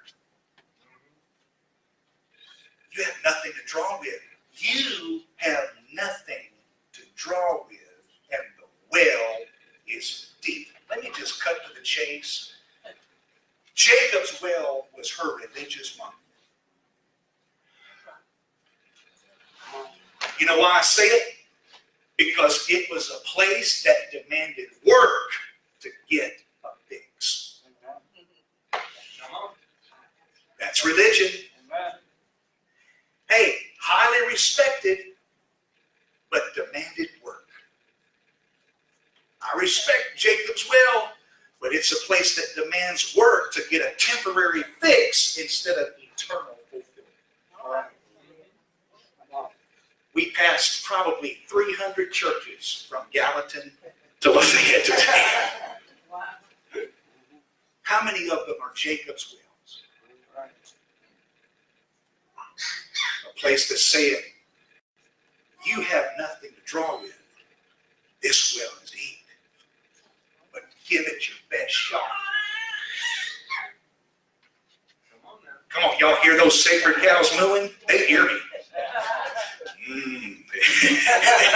You have nothing to draw with. You have nothing to draw with, and the well is deep. Let me just cut to the chase. Jacob's well was her religious monument. You know why I say it? Because it was a place that demanded work to get a fix. That's religion. Hey, highly respected, but demanded work. I respect Jacob's well, but it's a place that demands work to get a temporary fix instead of eternal fulfillment. We passed probably 300 churches from Gallatin to Lafayette today. How many of them are Jacob's wells? A place that's saying, you have nothing to draw with. This well is deep, but give it your best shot. Come on, y'all hear those sacred cows mooing? They hear me.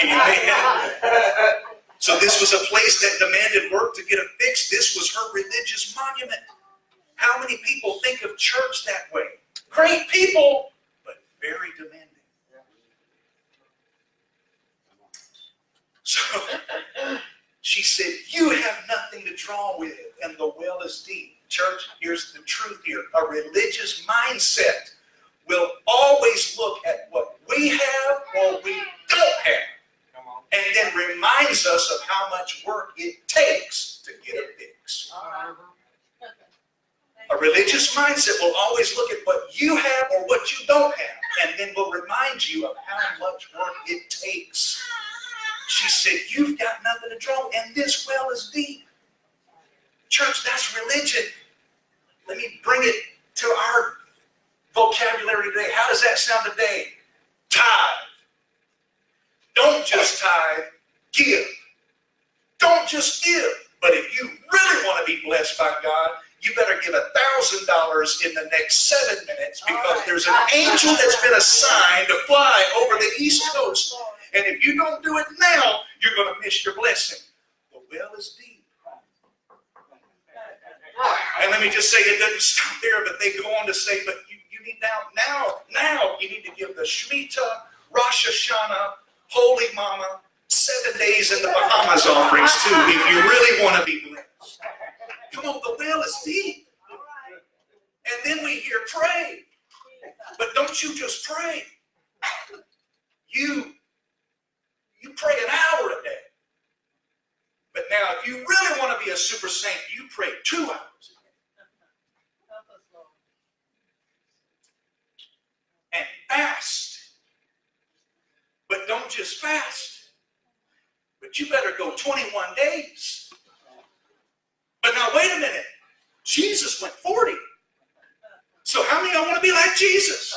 Amen. So this was a place that demanded work to get it fixed. This was her religious monument. How many people think of church that way? Great people, but very demanding. So she said, you have nothing to draw with, and the well is deep. Church, here's the truth here. A religious mindset will always look at what we have or we don't have, and then reminds us of how much work it takes to get it fixed. A religious mindset will always look at what you have or what you don't have, and then will remind you of how much work it takes. She said, you've got nothing to draw, and this well is deep. Church, that's religion. Let me bring it to our vocabulary today. How does that sound today? Tithe. Don't just tithe, give. Don't just give. But if you really want to be blessed by God, you better give $1,000 in the next 7 minutes, because there's an angel that's been assigned to fly over the East Coast. And if you don't do it now, you're going to miss your blessing. The well is deep. And let me just say, it doesn't stop there, but they go on to say, but you need now you need to give the Shemitah, Rosh Hashanah, Holy Mama, 7 days in the Bahamas offerings too, if you really want to be blessed. Come on, the well is deep. And then we hear pray. But don't you just pray. You pray an hour a day. But now, if you really want to be a super saint, you pray 2 hours a day. And fast. But don't just fast. But you better go 21 days. But now, wait a minute. Jesus went 40. So how many of y'all want to be like Jesus?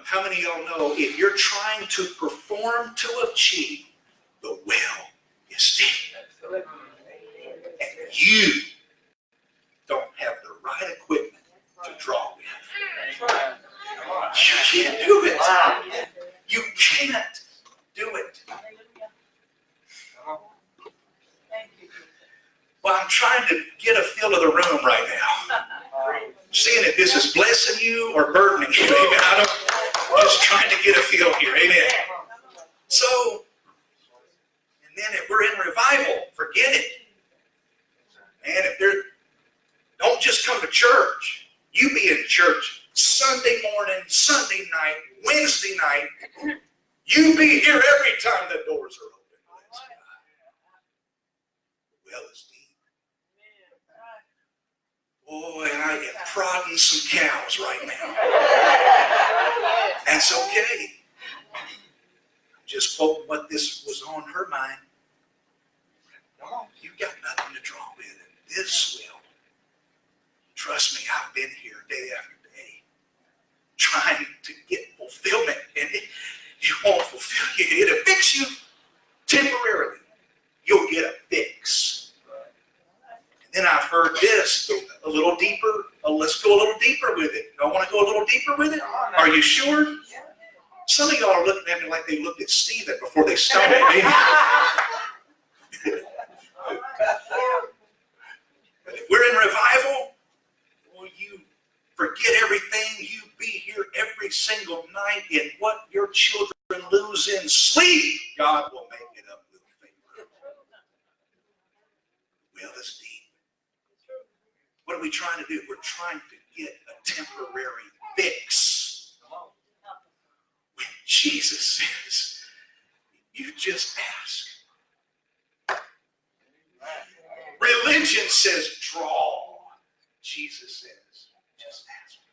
How many of y'all know if you're trying to perform to achieve, the well is deep? And you don't have the right equipment to draw with. You can't do it. You can't do it. Well, I'm trying to get a feel of the room right now. Seeing if this is blessing you or burdening you. Amen. I'm just trying to get a feel here. Amen. So, and then if we're in revival, forget it. And if don't just come to church. You be in church Sunday morning, Sunday night, Wednesday night. You be here every time the doors are open. Well, it's deep. Boy, I am prodding some cows right now. That's okay. I'm just quoting what this was on her mind. You got nothing to draw with it. This will. Trust me, I've been here day after day trying to get fulfillment, and it won't fulfill you. It'll fix you temporarily. You'll get a fix. And then I've heard this a little deeper. Let's go a little deeper with it. Y'all want to go a little deeper with it? Are you sure? Some of y'all are looking at me like they looked at Stephen before they stoned him. If we're in revival, will you forget everything? You be here every single night, and what your children lose in sleep, God will make it up with favor. Well, it's deep. What are we trying to do? We're trying to get a temporary fix. When Jesus says, you just ask. Religion says, draw. Jesus says, just ask me.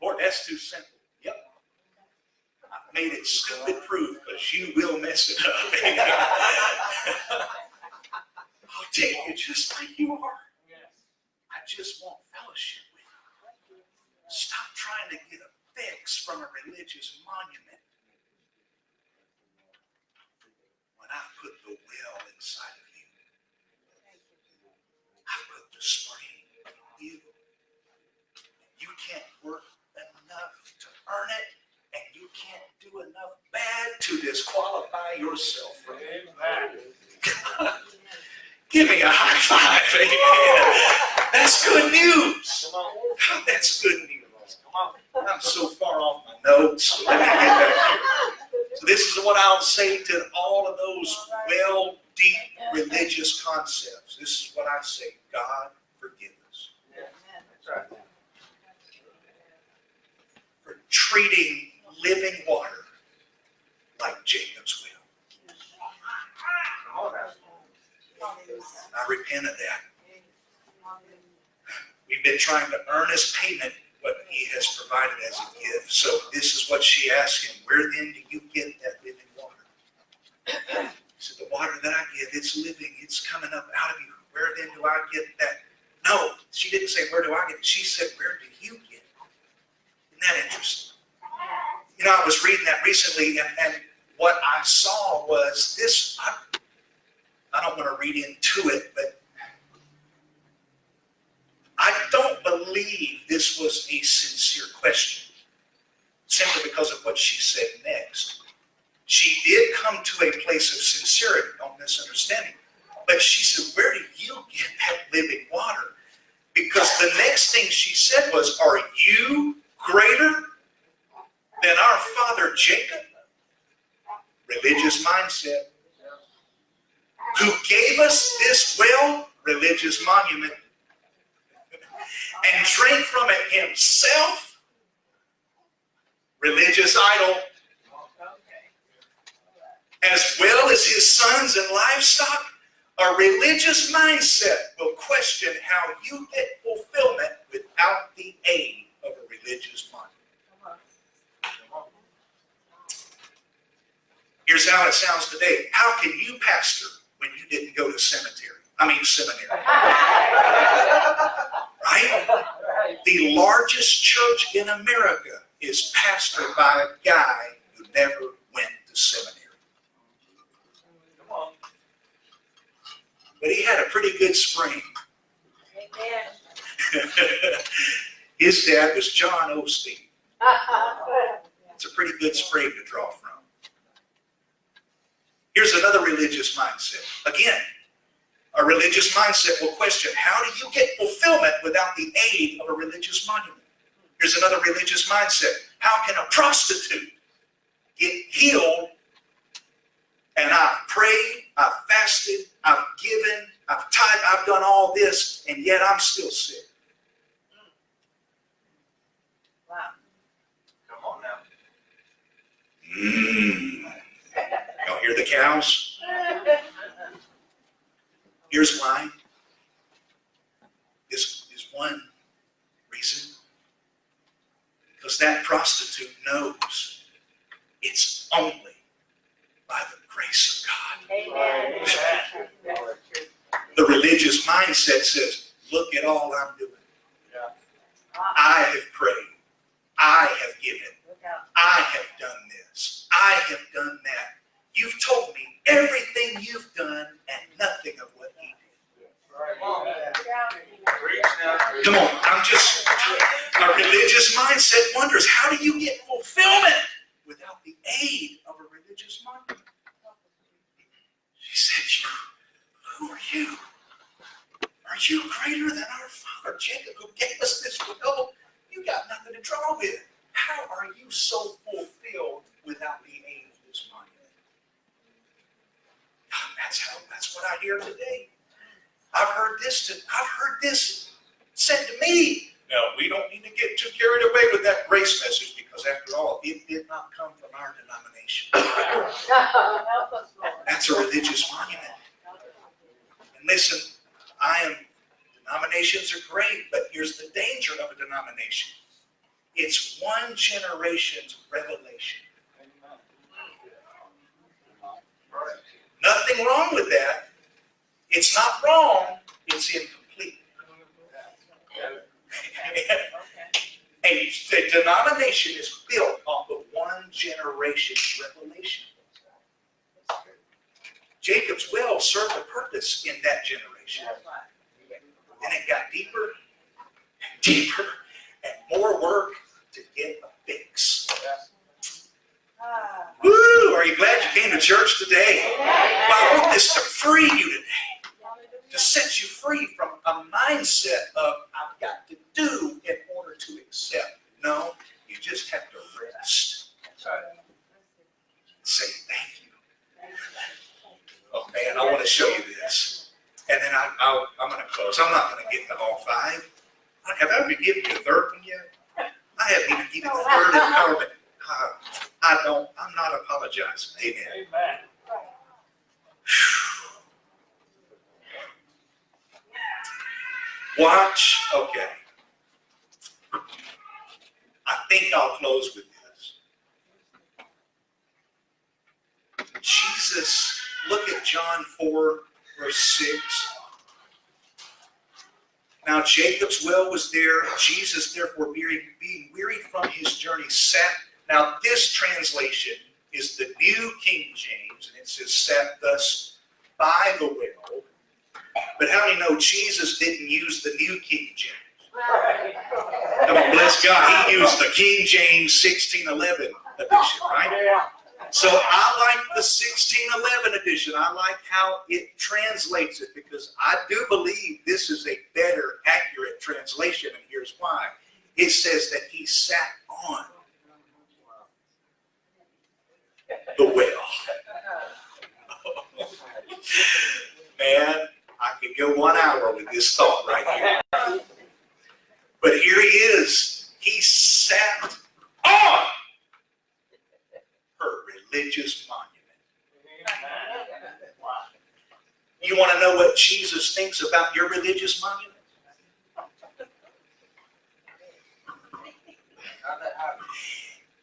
Lord, that's too simple. Yep. I've made it stupid proof, because you will mess it up. I'll take you just like you are. I just want fellowship with you. Stop trying to get a fix from a religious monument when I put the well inside of you. I put the spring in you. You can't work enough to earn it, and you can't do enough bad to disqualify yourself from it. Amen. Give me a high five, amen. That's good news. Come on. That's good news. Come on. I'm so far off my notes, so let me get back here. So this is what I'll say to all of those well, deep religious concepts. This is what I say: God, forgive us That's right. for treating living water like Jacob's well. Come on now. I repent of that. We've been trying to earn his payment, what he has provided as a gift. So this is what she asked him: where then do you get that living water? He said, the water that I give, it's living, it's coming up out of you. Where then do I get that? No, she didn't say, where do I get it? She said, where do you get it? Isn't that interesting? You know, I was reading that recently, and what I saw was this. I don't want to read into it, but I don't believe this was a sincere question, simply because of what she said next. She did come to a place of sincerity, don't misunderstand me, but she said, where do you get that living water? Because the next thing she said was, are you greater than our father Jacob? Religious mindset. Who gave us this well, religious monument, and drank from it himself, religious idol, as well as his sons and livestock. A religious mindset will question how you get fulfillment without the aid of a religious monument. Here's how it sounds today. How can you pastor when you didn't go to seminary? Right? The largest church in America is pastored by a guy who never went to seminary. Come on. But he had a pretty good spring. Amen. His dad was John Osteen. It's a pretty good spring to draw from. Here's another religious mindset. Again, a religious mindset will question, how do you get fulfillment without the aid of a religious monument? Here's another religious mindset. How can a prostitute get healed? And I've prayed, I've fasted, I've given, I've tithed, I've done all this, and yet I'm still sick. Wow. Come on now. Y'all hear the cows? Here's why. This is one reason. Because that prostitute knows it's only by the grace of God. Amen. The religious mindset says, look at all I'm doing. I have prayed. I have given. I have done this. I have done that. You've told me everything you've done and nothing of what he did. Preach now. Come on, a religious mindset wonders, how do you get fulfillment without the aid of a religious monument? She said, who are you? Are you greater than our father Jacob, who gave us this well? You got nothing to draw with. How are you so fulfilled without the aid of this monument? That's what I hear today. I've heard this said to me. Now, we don't need to get too carried away with that grace message, because after all, it did not come from our denomination. Help us, Lord. That's a religious monument. And listen, denominations are great, but here's the danger of a denomination. It's one generation's revelation. Nothing wrong with that. It's not wrong, it's incomplete. A The denomination is built off of one generation's revelation. Jacob's well served a purpose in that generation. And it got deeper and deeper and more work to get a fix. Woo! Are you glad you came to church today? Well, I want this to free you today. To set you free from a mindset of I've got to do in order to accept. No, you just have to rest. That's right. Say thank you. Oh man, I want to show you this. And then I'm going to close. I'm not going to get to all five. Have I ever given you a third one yet? I haven't even given the third empowerment. I'm not apologizing. Amen. Amen. Watch, okay. I think I'll close with this. Jesus, look at John 4, verse 6. Now Jacob's well was there. Jesus, therefore, being wearied from his journey, sat. Now this translation is the New King James, and it says sat thus by the well. But how many know Jesus didn't use the New King James? Come on, bless God. He used the King James 1611 edition, right? So I like the 1611 edition. I like how it translates it because I do believe this is a better, accurate translation, and here's why. It says that he sat on the well. Man, I could go 1 hour with this thought right here. But here he is. He sat on her religious monument. You want to know what Jesus thinks about your religious monument?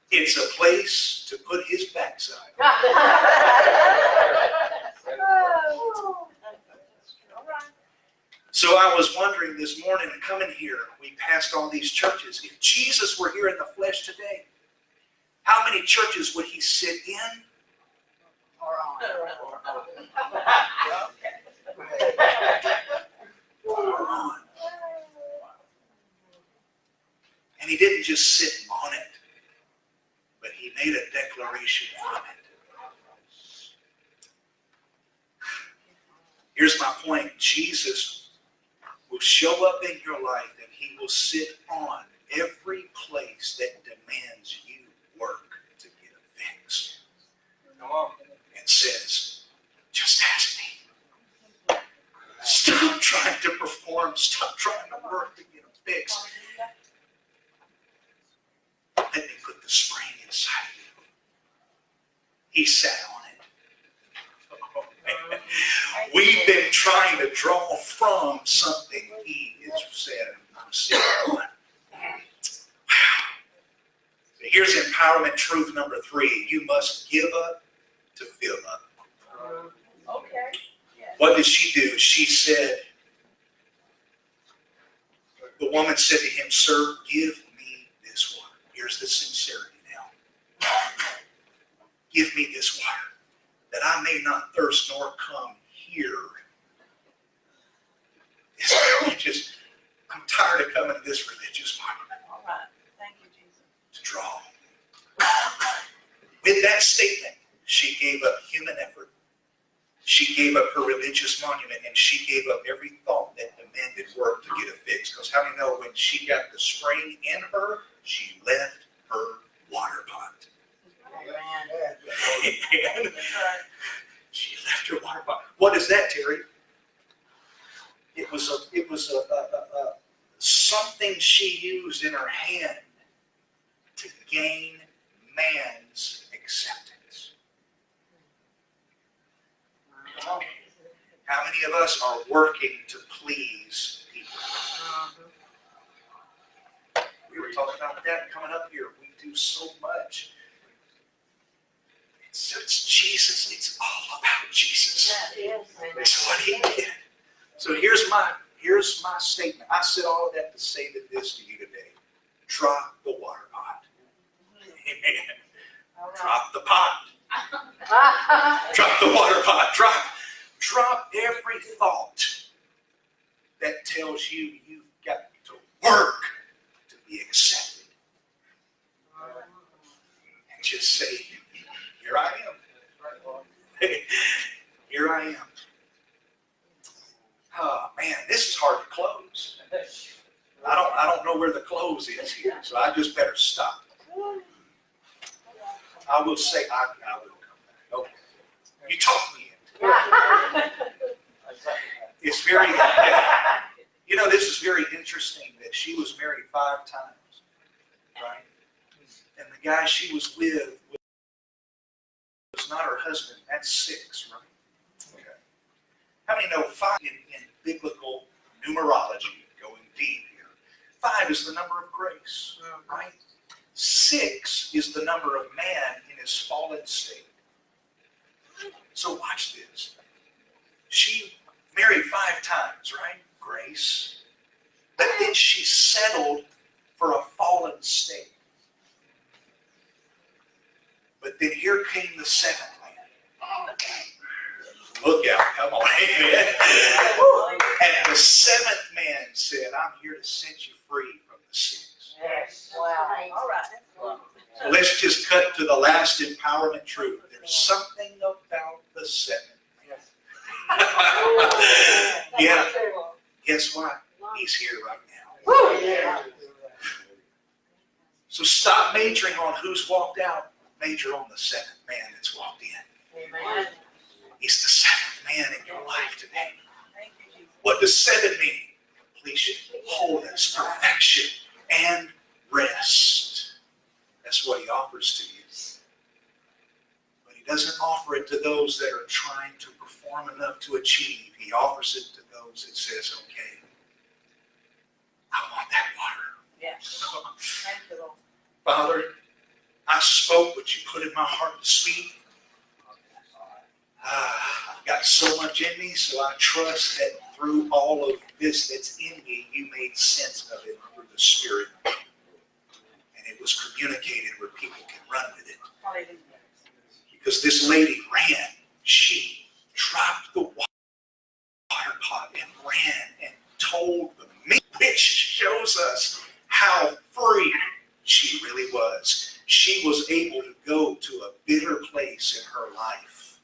It's a place to put his backside. So I was wondering this morning, coming here, we passed all these churches. If Jesus were here in the flesh today, how many churches would he sit in? Or on? And he didn't just sit on it, but he made a declaration from it. Here's my point. Jesus will show up in your life and he will sit on every place that demands you work to get a fix. Come on. And says, just ask me. Stop trying to perform. Stop trying to work to get a fix. Let me put the spring inside of you. He sat on it. We've been trying to draw from something he has said, I'm sitting on. Wow. Here's empowerment truth number 3. You must give up to fill up. Okay. What did she do? She said, the woman said to him, sir, give me this water. Here's the sincerity now. Give me this water, that I may not thirst nor come here. I'm tired of coming to this religious monument. All right. Thank you, Jesus. To draw. With that statement, she gave up human effort. She gave up her religious monument, and she gave up every thought that demanded work to get a fix. Because how many know when she got the spring in her, she left her water pot. Amen. She left her water pot. What is that, Terry? It was something she used in her hand to gain man's acceptance. How many of us are working to please people? We were talking about that coming up here. We do so much. It's Jesus. It's all about Jesus. It's what he did. So here's my statement. I said all of that to say this to you today. Drop the water Drop the pot. Drop the water pot. Drop every thought that tells you you've got to work to be accepted. And just say, here I am. Here I am. Oh man, this is hard to close. I don't know where the close is here, so I just better stop. I will say I will come back. Okay. You talk me into it. It's very, this is very interesting that she was married 5 times, right? And the guy she was with was not her husband. That's 6, right? Okay. How many know 5 in biblical numerology, going deep here? 5 is the number of grace, right? 6 is the number of man in his fallen state. So watch this. She married 5 times, right? Grace. But then she settled for a fallen state. But then here came the 7th man. Look out, come on, amen. And the 7th man said, I'm here to set you free from the 6. Yes. Wow. All right. So let's just cut to the last empowerment truth. There's something about the 7th man. Yeah, guess what? He's here right now. So stop majoring on who's walked out. Major on the 7th man that's walked in. Amen. He's the 7th man in your life today. Thank you, Jesus. What does 7 mean? Completion, wholeness, perfection, and rest. That's what he offers to you. But he doesn't offer it to those that are trying to perform enough to achieve. He offers it to those that says, okay, I want that water. Yes. Thank you, Lord. Father, I spoke what you put in my heart to speak. I've got so much in me, so I trust that through all of this that's in me, you made sense of it through the Spirit. And it was communicated where people can run with it. Hallelujah. Because this lady ran. She dropped the water pot and ran and told the men, which shows us how free she really was. She was able to go to a bitter place in her life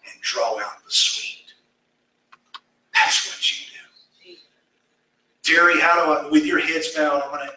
and draw out the sweet. That's what you do. Jerry, how do I, with your heads bowed, I'm going to